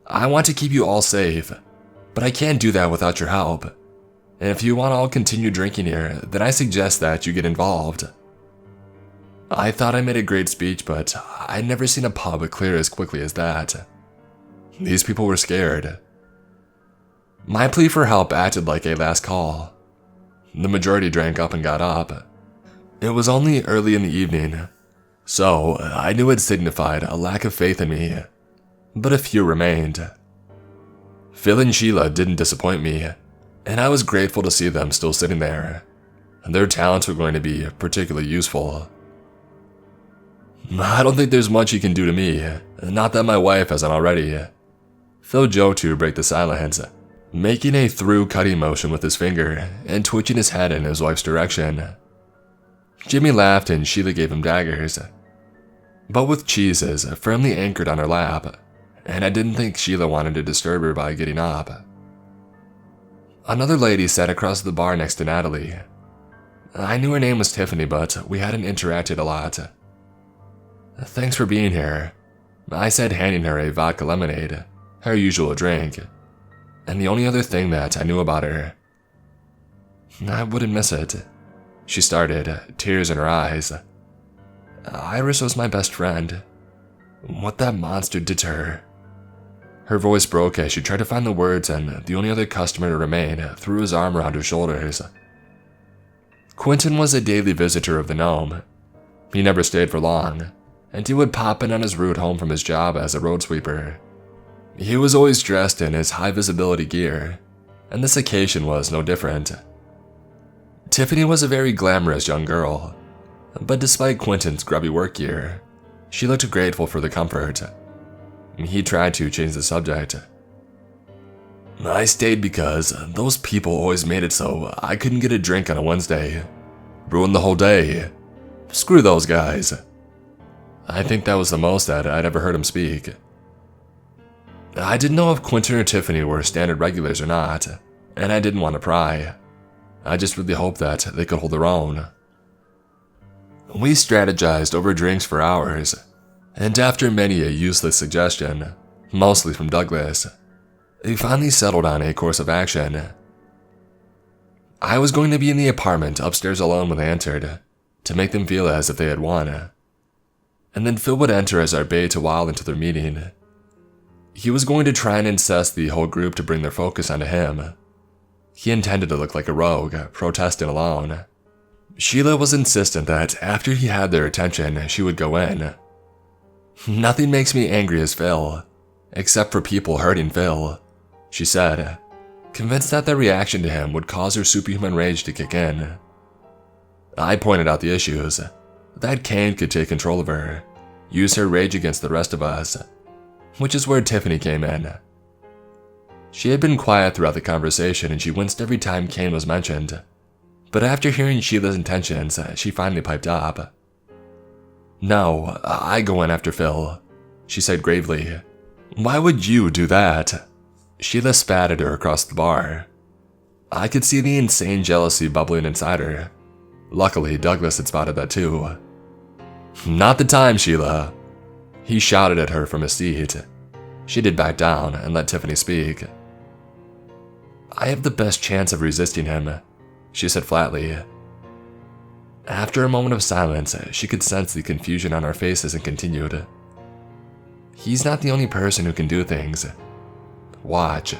I want to keep you all safe, but I can't do that without your help. And if you want to all continue drinking here, then I suggest that you get involved. I thought I made a great speech, but I'd never seen a pub clear as quickly as that. These people were scared. My plea for help acted like a last call. The majority drank up and got up. It was only early in the evening, so I knew it signified a lack of faith in me, but a few remained. Phil and Sheila didn't disappoint me, and I was grateful to see them still sitting there. Their talents were going to be particularly useful. I don't think there's much you can do to me, not that my wife hasn't already. Phil joked to break the silence, making a through-cutting motion with his finger and twitching his head in his wife's direction. Jimmy laughed and Sheila gave him daggers, but with cheeses firmly anchored on her lap, and I didn't think Sheila wanted to disturb her by getting up. Another lady sat across the bar next to Natalie. I knew her name was Tiffany, but we hadn't interacted a lot. Thanks for being here, I said, handing her a vodka lemonade, her usual drink, and the only other thing that I knew about her. I wouldn't miss it, she started, tears in her eyes. Iris was my best friend. What that monster did to her. Her voice broke as she tried to find the words, and the only other customer to remain threw his arm around her shoulders. Quentin was a daily visitor of the Gnome. He never stayed for long, and he would pop in on his route home from his job as a road sweeper. He was always dressed in his high-visibility gear, and this occasion was no different. Tiffany was a very glamorous young girl, but despite Quentin's grubby work gear, she looked grateful for the comfort. He tried to change the subject. I stayed because those people always made it so I couldn't get a drink on a Wednesday. Ruined the whole day. Screw those guys. I think that was the most that I'd ever heard him speak. I didn't know if Quentin or Tiffany were standard regulars or not, and I didn't want to pry. I just really hoped that they could hold their own. We strategized over drinks for hours, and after many a useless suggestion, mostly from Douglas, we finally settled on a course of action. I was going to be in the apartment upstairs alone when they entered, to make them feel as if they had won. And then Phil would enter as our bait to wow into their meeting. He was going to try and incest the whole group to bring their focus onto him. He intended to look like a rogue, protesting alone. Sheila was insistent that after he had their attention, she would go in. Nothing makes me angry as Phil, except for people hurting Phil, she said, convinced that their reaction to him would cause her superhuman rage to kick in. I pointed out the issues, that Kane could take control of her, use her rage against the rest of us, which is where Tiffany came in. She had been quiet throughout the conversation and she winced every time Kane was mentioned, but after hearing Sheila's intentions, she finally piped up. No, I go in after Phil, she said gravely. Why would you do that? Sheila spat at her across the bar. I could see the insane jealousy bubbling inside her. Luckily, Douglas had spotted that too. Not the time, Sheila. He shouted at her from his seat. She did back down and let Tiffany speak. I have the best chance of resisting him, she said flatly. After a moment of silence, she could sense the confusion on our faces and continued. He's not the only person who can do things. Watch.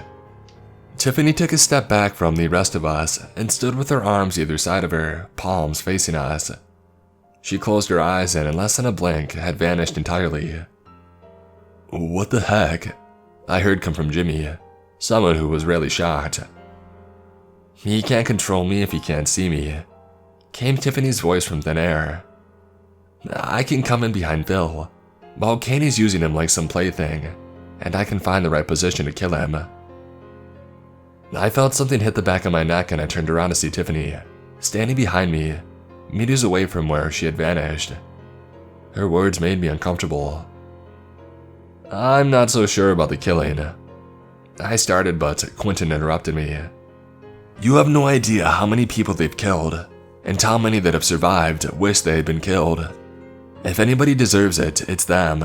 Tiffany took a step back from the rest of us and stood with her arms either side of her, palms facing us. She closed her eyes and in less than a blink had vanished entirely. What the heck? I heard come from Jimmy, someone who was really shocked. He can't control me if he can't see me, came Tiffany's voice from thin air. I can come in behind Phil, while Kane is using him like some plaything, and I can find the right position to kill him. I felt something hit the back of my neck and I turned around to see Tiffany, standing behind me, meters away from where she had vanished. Her words made me uncomfortable. I'm not so sure about the killing. I started, but Quentin interrupted me. You have no idea how many people they've killed, and how many that have survived wish they had been killed. If anybody deserves it, it's them.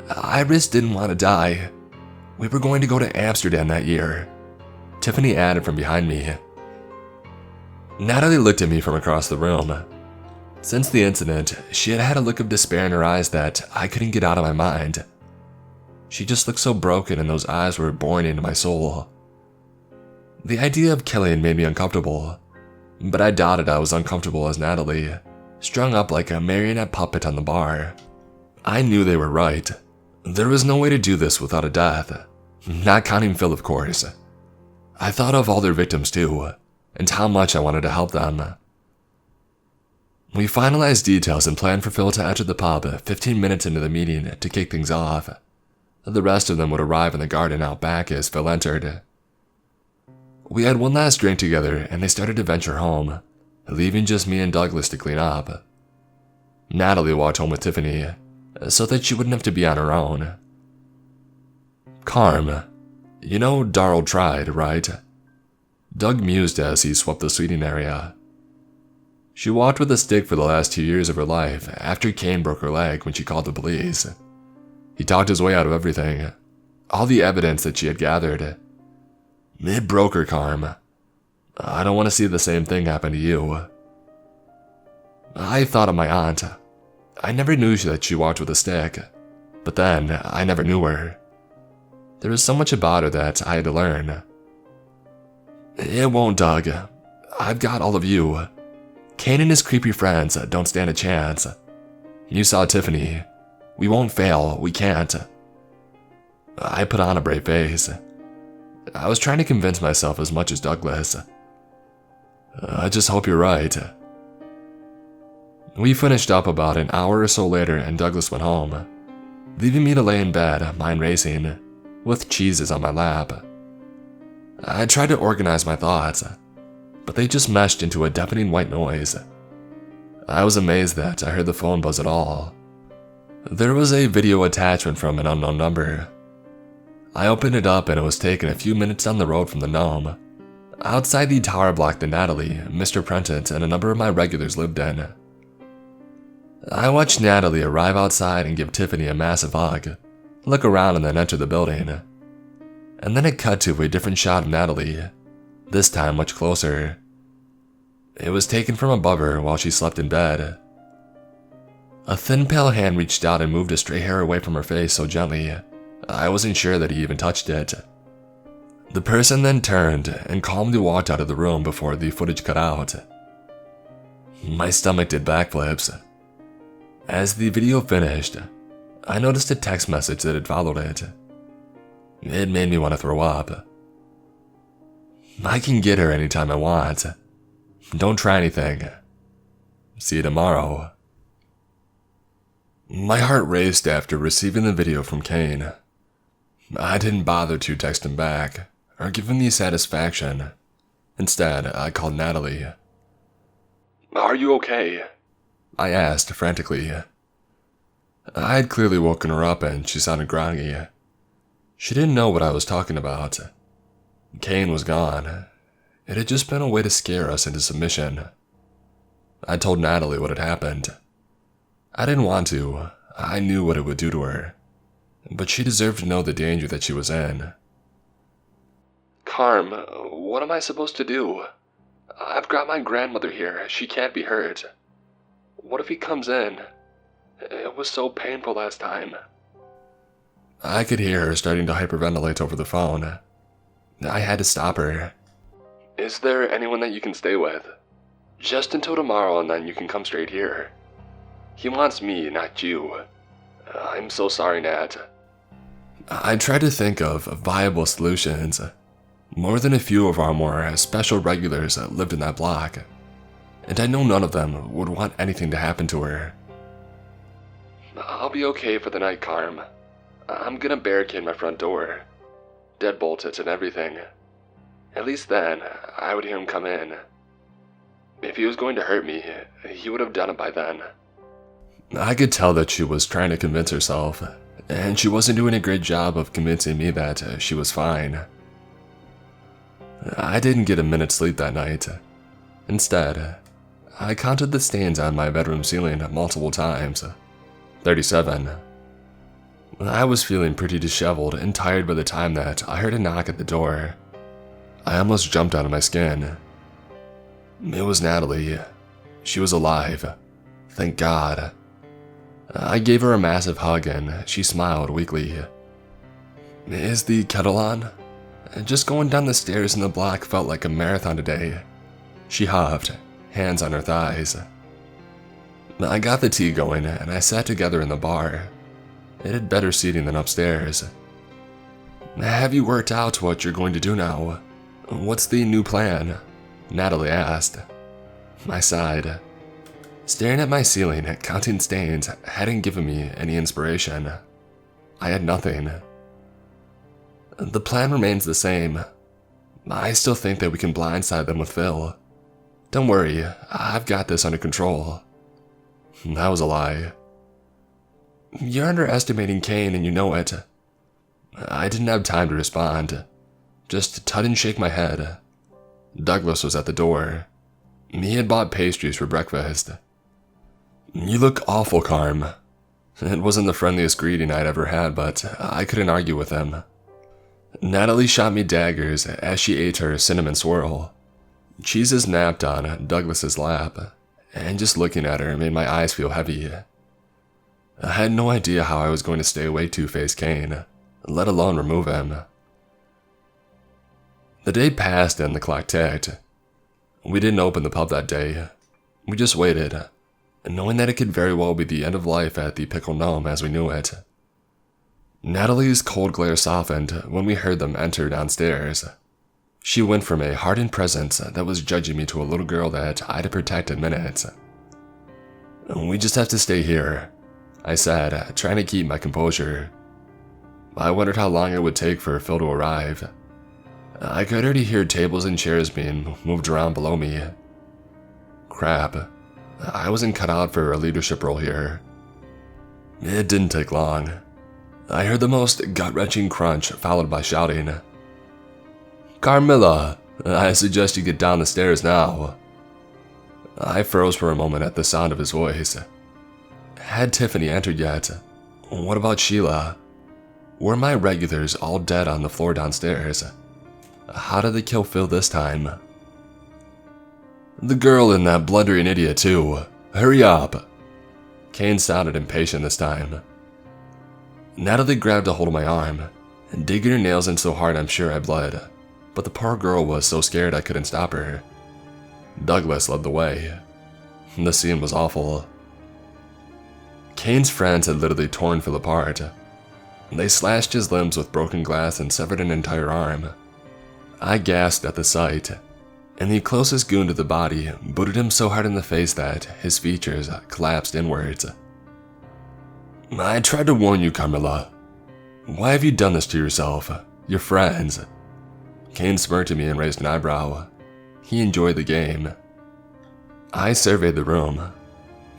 Iris didn't want to die. We were going to go to Amsterdam that year, Tiffany added from behind me. Natalie looked at me from across the room. Since the incident, she had had a look of despair in her eyes that I couldn't get out of my mind. She just looked so broken and those eyes were boring into my soul. The idea of killing made me uncomfortable, but I doubted I was uncomfortable as Natalie, strung up like a marionette puppet on the bar. I knew they were right. There was no way to do this without a death, not counting Phil, of course. I thought of all their victims too, and how much I wanted to help them. We finalized details and planned for Phil to enter the pub 15 minutes into the meeting to kick things off. The rest of them would arrive in the garden out back as Phil entered. We had one last drink together and they started to venture home, leaving just me and Douglas to clean up. Natalie walked home with Tiffany, so that she wouldn't have to be on her own. Carm, you know Darrell tried, right? Doug mused as he swept the seating area. She walked with a stick for the last 2 years of her life after Kane broke her leg when she called the police. He talked his way out of everything, all the evidence that she had gathered. It broke her, Carm. I don't want to see the same thing happen to you. I thought of my aunt. I never knew that she walked with a stick, but then I never knew her. There was so much about her that I had to learn. It won't, Doug. I've got all of you. Kane and his creepy friends don't stand a chance. You saw Tiffany. We won't fail, we can't. I put on a brave face. I was trying to convince myself as much as Douglas. I just hope you're right. We finished up about an hour or so later and Douglas went home. leaving me to lay in bed, mind racing, with cheeses on my lap. I tried to organize my thoughts, but they just meshed into a deafening white noise. I was amazed that I heard the phone buzz at all. There was a video attachment from an unknown number. I opened it up and it was taken a few minutes down the road from the gnome, outside the tower block that Natalie, Mr. Prentice, and a number of my regulars lived in. I watched Natalie arrive outside and give Tiffany a massive hug, look around and then enter the building. And then it cut to a different shot of Natalie, this time much closer. It was taken from above her while she slept in bed. A thin pale hand reached out and moved a stray hair away from her face so gently, I wasn't sure that he even touched it. The person then turned and calmly walked out of the room before the footage cut out. My stomach did backflips. As the video finished, I noticed a text message that had followed it. It made me want to throw up. I can get her anytime I want. Don't try anything. See you tomorrow. My heart raced after receiving the video from Kane. I didn't bother to text him back or give him the satisfaction. Instead, I called Natalie. "Are you okay?" I asked frantically. I had clearly woken her up and she sounded groggy. She didn't know what I was talking about. Kane was gone. It had just been a way to scare us into submission. I told Natalie what had happened. I didn't want to. I knew what it would do to her. But she deserved to know the danger that she was in. "Carm, what am I supposed to do? I've got my grandmother here. She can't be hurt. What if he comes in? It was so painful last time." I could hear her starting to hyperventilate over the phone. I had to stop her. "Is there anyone that you can stay with? Just until tomorrow and then you can come straight here. He wants me, not you. I'm so sorry, Nat." I tried to think of viable solutions. More than a few of our more special regulars lived in that block, and I know none of them would want anything to happen to her. "I'll be okay for the night, Carm. I'm gonna barricade my front door. Deadbolt it and everything. At least then, I would hear him come in. If he was going to hurt me, he would have done it by then." I could tell that she was trying to convince herself, and she wasn't doing a great job of convincing me that she was fine. I didn't get a minute's sleep that night. Instead, I counted the stains on my bedroom ceiling multiple times. 37. I was feeling pretty disheveled and tired by the time that I heard a knock at the door. I almost jumped out of my skin. It was Natalie. She was alive. Thank God. I gave her a massive hug and she smiled weakly. "Is the kettle on? Just going down the stairs in the block felt like a marathon today." She huffed, hands on her thighs. I got the tea going and I sat together in the bar. It had better seating than upstairs. "Have you worked out what you're going to do now? What's the new plan?" Natalie asked. I sighed. Staring at my ceiling, counting stains hadn't given me any inspiration. I had nothing. "The plan remains the same. I still think that we can blindside them with Phil. Don't worry, I've got this under control." That was a lie. "You're underestimating Kane and you know it." I didn't have time to respond. Just tut and shake my head. Douglas was at the door. He had bought pastries for breakfast. "You look awful, Carm." It wasn't the friendliest greeting I'd ever had, but I couldn't argue with him. Natalie shot me daggers as she ate her cinnamon swirl. Cheeses napped on Douglas's lap, and just looking at her made my eyes feel heavy. I had no idea how I was going to stay away Two-Face Kane, let alone remove him. The day passed and the clock ticked. We didn't open the pub that day. We just waited, knowing that it could very well be the end of life at the Pickled Gnome as we knew it. Natalie's cold glare softened when we heard them enter downstairs. She went from a hardened presence that was judging me to a little girl that I had to protect in minutes. "We just have to stay here," I said, trying to keep my composure. I wondered how long it would take for Phil to arrive. I could already hear tables and chairs being moved around below me. Crap, I wasn't cut out for a leadership role here. It didn't take long. I heard the most gut-wrenching crunch followed by shouting. "Carmilla, I suggest you get down the stairs now." I froze for a moment at the sound of his voice. Had Tiffany entered yet? What about Sheila? Were my regulars all dead on the floor downstairs? How did they kill Phil this time? "The girl and that blundering idiot too. Hurry up." Kane sounded impatient this time. Natalie grabbed a hold of my arm, digging her nails in so hard I'm sure I bled, but the poor girl was so scared I couldn't stop her. Douglas led the way. The scene was awful. Kane's friends had literally torn Phil apart. They slashed his limbs with broken glass and severed an entire arm. I gasped at the sight, and the closest goon to the body booted him so hard in the face that his features collapsed inwards. "I tried to warn you, Carmilla. Why have you done this to yourself? Your friends?" Kane smirked at me and raised an eyebrow. He enjoyed the game. I surveyed the room.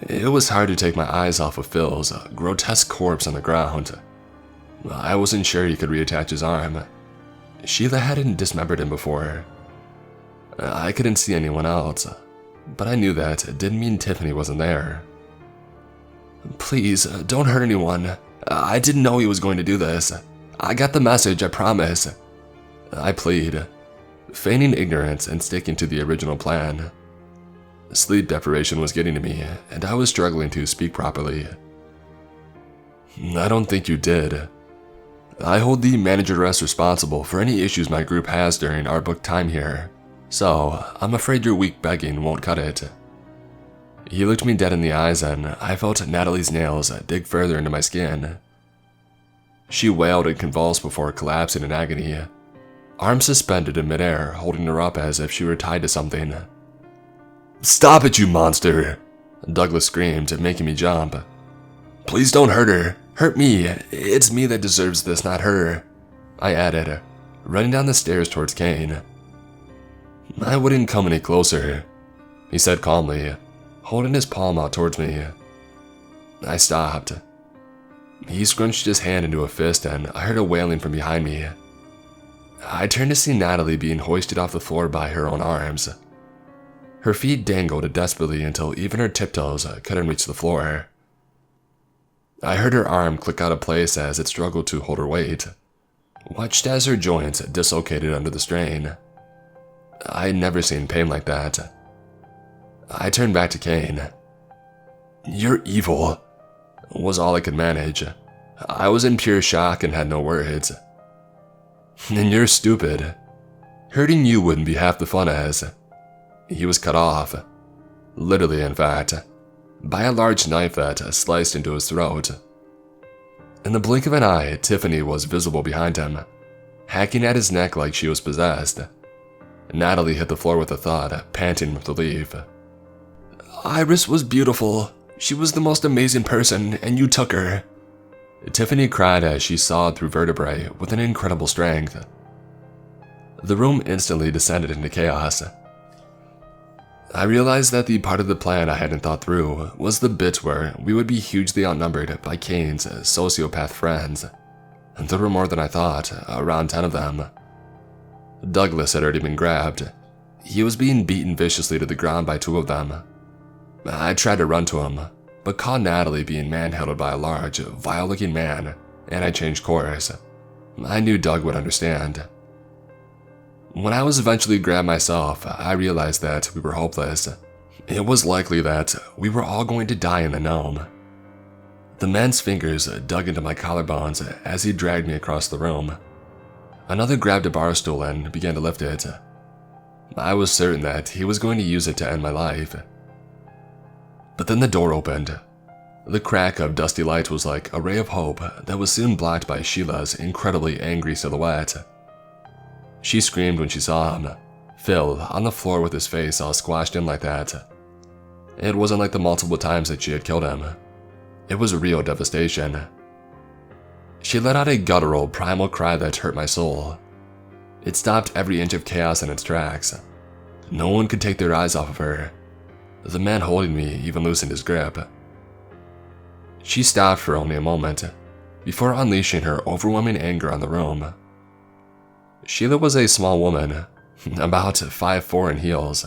It was hard to take my eyes off of Phil's grotesque corpse on the ground. I wasn't sure he could reattach his arm. Sheila hadn't dismembered him before. I couldn't see anyone else, but I knew that didn't mean Tiffany wasn't there. "Please, don't hurt anyone. I didn't know he was going to do this. I got the message, I promise," I plead, feigning ignorance and sticking to the original plan. Sleep deprivation was getting to me, and I was struggling to speak properly. "I don't think you did. I hold the manageress responsible for any issues my group has during our booked time here, so I'm afraid your weak begging won't cut it." He looked me dead in the eyes, and I felt Natalie's nails dig further into my skin. She wailed and convulsed before collapsing in agony, arms suspended in midair, holding her up as if she were tied to something. "Stop it, you monster!" Douglas screamed, making me jump. "Please don't hurt her. Hurt me. It's me that deserves this, not her," I added, running down the stairs towards Kane. "I wouldn't come any closer," he said calmly, holding his palm out towards me. I stopped. He scrunched his hand into a fist, and I heard a wailing from behind me. I turned to see Natalie being hoisted off the floor by her own arms. Her feet dangled desperately until even her tiptoes couldn't reach the floor. I heard her arm click out of place as it struggled to hold her weight, watched as her joints dislocated under the strain. I had never seen pain like that. I turned back to Kane. "You're evil," was all I could manage. I was in pure shock and had no words. "And you're stupid. Hurting you wouldn't be half the fun as." He was cut off. Literally, in fact, by a large knife that sliced into his throat. In the blink of an eye, Tiffany was visible behind him, hacking at his neck like she was possessed. Natalie hit the floor with a thud, panting with relief. "Iris was beautiful. She was the most amazing person, and you took her." Tiffany cried as she sawed through vertebrae with an incredible strength. The room instantly descended into chaos. I realized that the part of the plan I hadn't thought through was the bit where we would be hugely outnumbered by Kane's sociopath friends. There were more than I thought, around 10 of them. Douglas had already been grabbed. He was being beaten viciously to the ground by 2 of them. I tried to run to him, but caught Natalie being manhandled by a large, vile-looking man, and I changed course. I knew Doug would understand. When I was eventually grabbed myself, I realized that we were hopeless. It was likely that we were all going to die in the gnome. The man's fingers dug into my collarbones as he dragged me across the room. Another grabbed a bar stool and began to lift it. I was certain that he was going to use it to end my life. But then the door opened. The crack of dusty light was like a ray of hope that was soon blocked by Sheila's incredibly angry silhouette. She screamed when she saw him, Phil, on the floor with his face all squashed in like that. It wasn't like the multiple times that she had killed him. It was real devastation. She let out a guttural, primal cry that hurt my soul. It stopped every inch of chaos in its tracks. No one could take their eyes off of her. The man holding me even loosened his grip. She stopped for only a moment, before unleashing her overwhelming anger on the room. Sheila was a small woman, about 5'4" in heels,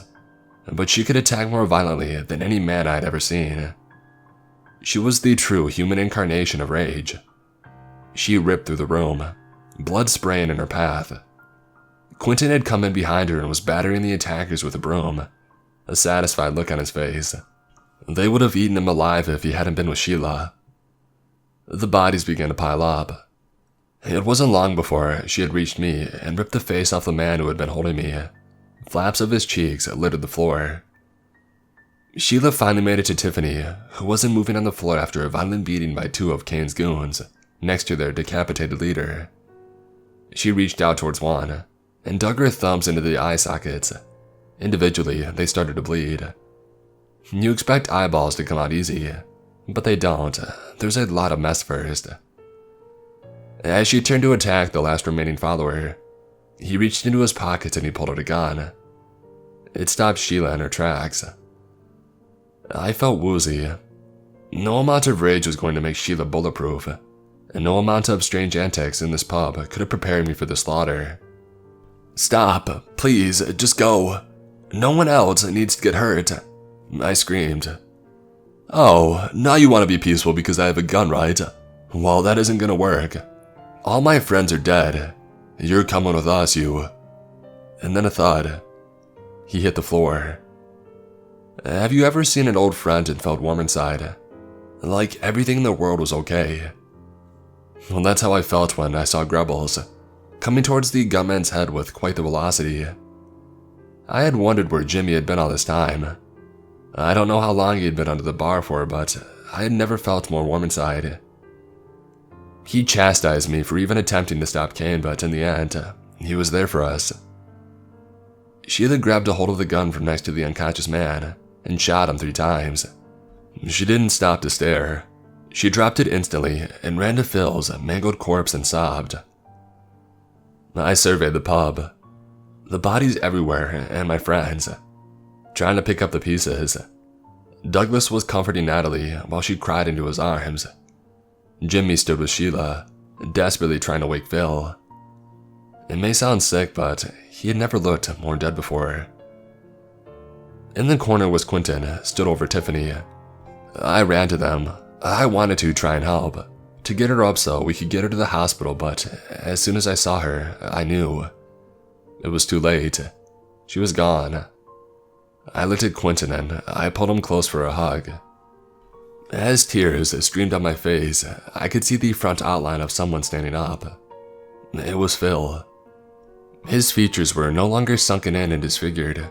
but she could attack more violently than any man I'd ever seen. She was the true human incarnation of rage. She ripped through the room, blood spraying in her path. Quentin had come in behind her and was battering the attackers with a broom, a satisfied look on his face. They would have eaten him alive if he hadn't been with Sheila. The bodies began to pile up. It wasn't long before she had reached me and ripped the face off the man who had been holding me. Flaps of his cheeks littered the floor. Sheila finally made it to Tiffany, who wasn't moving on the floor after a violent beating by 2 of Kane's goons, next to their decapitated leader. She reached out towards one and dug her thumbs into the eye sockets. Individually, they started to bleed. You expect eyeballs to come out easy, but they don't. There's a lot of mess first. As she turned to attack the last remaining follower, he reached into his pockets and he pulled out a gun. It stopped Sheila in her tracks. I felt woozy. No amount of rage was going to make Sheila bulletproof, and no amount of strange antics in this pub could have prepared me for the slaughter. "Stop, please, just go. No one else needs to get hurt," I screamed. "Oh, now you want to be peaceful because I have a gun, right? Well, that isn't gonna work. All my friends are dead. You're coming with us, you." And then a thud. He hit the floor. Have you ever seen an old friend and felt warm inside? Like everything in the world was okay? Well, that's how I felt when I saw Grubbles coming towards the gunman's head with quite the velocity. I had wondered where Jimmy had been all this time. I don't know how long he had been under the bar for, but I had never felt more warm inside. He chastised me for even attempting to stop Kane, but in the end, he was there for us. Sheila grabbed a hold of the gun from next to the unconscious man and shot him 3 times. She didn't stop to stare. She dropped it instantly and ran to Phil's mangled corpse and sobbed. I surveyed the pub. The bodies everywhere and my friends, trying to pick up the pieces. Douglas was comforting Natalie while she cried into his arms. Jimmy stood with Sheila, desperately trying to wake Phil. It may sound sick, but he had never looked more dead before. In the corner was Quentin, stood over Tiffany. I ran to them. I wanted to try and help, to get her up so we could get her to the hospital, but as soon as I saw her, I knew. It was too late. She was gone. I looked at Quentin and I pulled him close for a hug. As tears streamed down my face, I could see the front outline of someone standing up. It was Phil. His features were no longer sunken in and disfigured,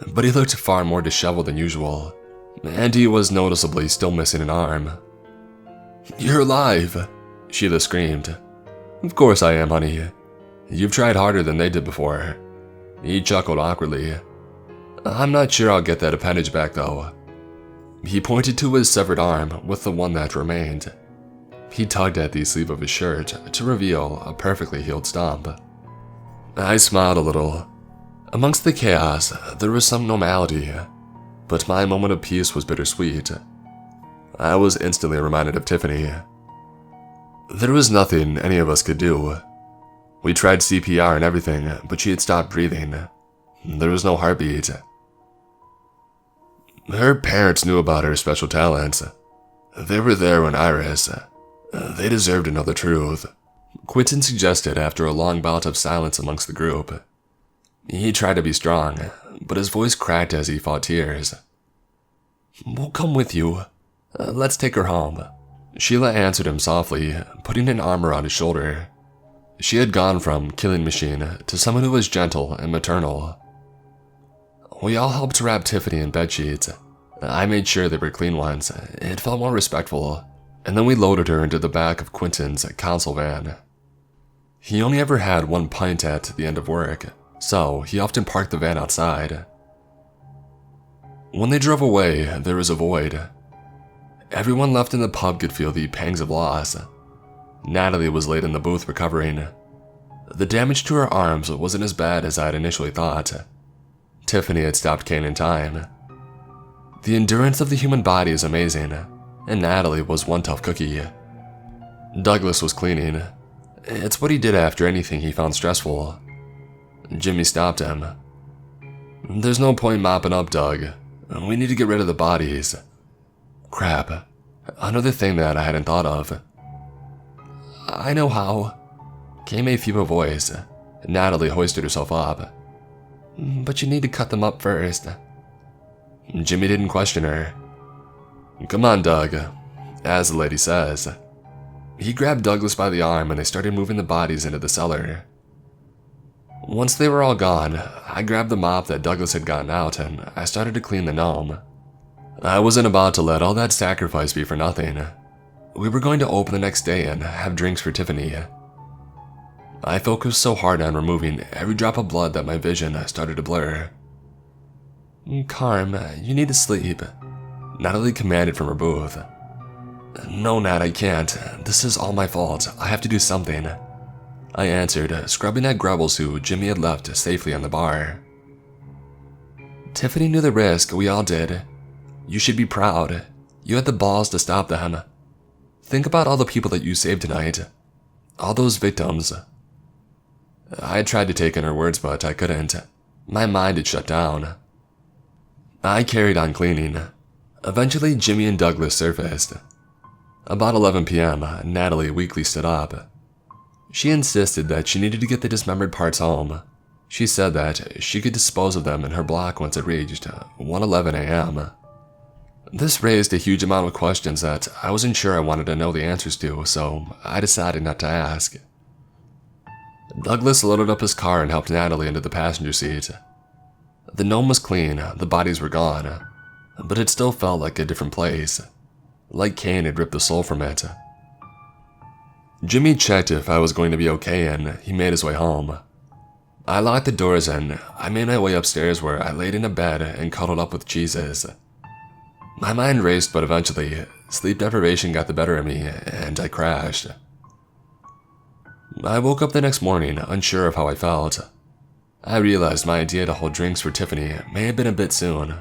but he looked far more disheveled than usual, and he was noticeably still missing an arm. "You're alive!" Sheila screamed. "Of course I am, honey. You've tried harder than they did before." He chuckled awkwardly. "I'm not sure I'll get that appendage back, though." He pointed to his severed arm with the one that remained. He tugged at the sleeve of his shirt to reveal a perfectly healed stump. I smiled a little. Amongst the chaos, there was some normality, but my moment of peace was bittersweet. I was instantly reminded of Tiffany. There was nothing any of us could do. We tried CPR and everything, but she had stopped breathing. There was no heartbeat. Her parents knew about her special talents. They were there when Iris. They deserved to know the truth, Quentin suggested after a long bout of silence amongst the group. He tried to be strong, but his voice cracked as he fought tears. "We'll come with you. Let's take her home." Sheila answered him softly, putting an arm around his shoulder. She had gone from killing machine to someone who was gentle and maternal. We all helped wrap Tiffany in bedsheets. I made sure they were clean ones. It felt more respectful. And then we loaded her into the back of Quentin's console van. He only ever had 1 pint at the end of work, so he often parked the van outside. When they drove away, there was a void. Everyone left in the pub could feel the pangs of loss. Natalie was laid in the booth recovering. The damage to her arms wasn't as bad as I had initially thought. Tiffany had stopped Kane in time. The endurance of the human body is amazing, and Natalie was one tough cookie. Douglas was cleaning. It's what he did after anything he found stressful. Jimmy stopped him. "There's no point mopping up, Doug. We need to get rid of the bodies." Crap. Another thing that I hadn't thought of. "I know how," came a feeble voice. Natalie hoisted herself up. "But you need to cut them up first." Jimmy didn't question her. "Come on, Doug," as the lady says. He grabbed Douglas by the arm and they started moving the bodies into the cellar. Once they were all gone, I grabbed the mop that Douglas had gotten out and I started to clean the gnome. I wasn't about to let all that sacrifice be for nothing. We were going to open the next day and have drinks for Tiffany. I focused so hard on removing every drop of blood that my vision started to blur. "Carm, you need to sleep," Natalie commanded from her booth. "No, Nat, I can't. This is all my fault. I have to do something," I answered, scrubbing at Grubbles who Jimmy had left safely on the bar. "Tiffany knew the risk, we all did. You should be proud. You had the balls to stop them. Think about all the people that you saved tonight. All those victims." I had tried to take in her words, but I couldn't. My mind had shut down. I carried on cleaning. Eventually, Jimmy and Douglas surfaced. About 11 p.m., Natalie weakly stood up. She insisted that she needed to get the dismembered parts home. She said that she could dispose of them in her block once it reached 1:11 a.m. This raised a huge amount of questions that I wasn't sure I wanted to know the answers to, so I decided not to ask. Douglas loaded up his car and helped Natalie into the passenger seat. The gnome was clean, the bodies were gone, but it still felt like a different place, like Kane had ripped the soul from it. Jimmy checked if I was going to be okay and he made his way home. I locked the doors and I made my way upstairs where I laid in a bed and cuddled up with Jesus. My mind raced, but eventually, sleep deprivation got the better of me and I crashed. I woke up the next morning unsure of how I felt. I realized my idea to hold drinks for Tiffany may have been a bit soon,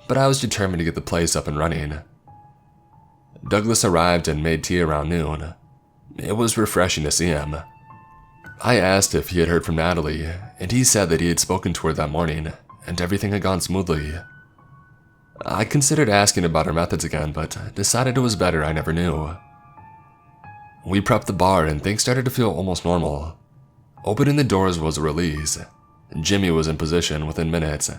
but I was determined to get the place up and running. Douglas arrived and made tea around noon. It was refreshing to see him. I asked if he had heard from Natalie, and he said that he had spoken to her that morning, and everything had gone smoothly. I considered asking about her methods again, but decided it was better I never knew. We prepped the bar and things started to feel almost normal. Opening the doors was a release. Jimmy was in position within minutes,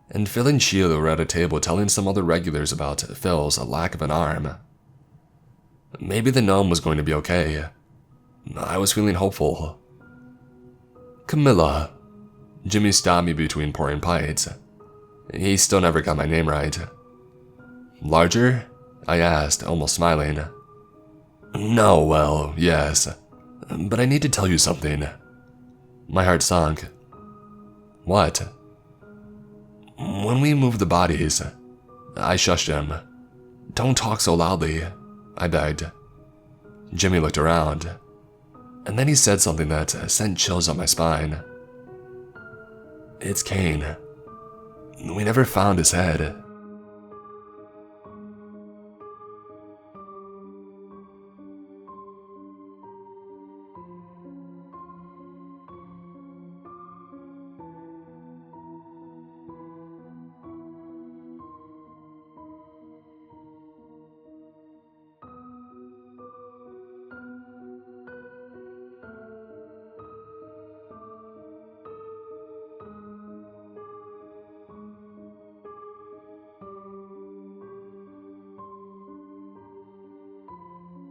and Phil and Sheila were at a table telling some other regulars about Phil's lack of an arm. Maybe the gnome was going to be okay. I was feeling hopeful. "Camilla." Jimmy stopped me between pouring pints. He still never got my name right. "Larger?" I asked, almost smiling. "No, well, yes. But I need to tell you something." My heart sunk. "What?" "When we moved the bodies," I shushed him. "Don't talk so loudly," I begged. Jimmy looked around, and then he said something that sent chills up my spine. "It's Kane. We never found his head."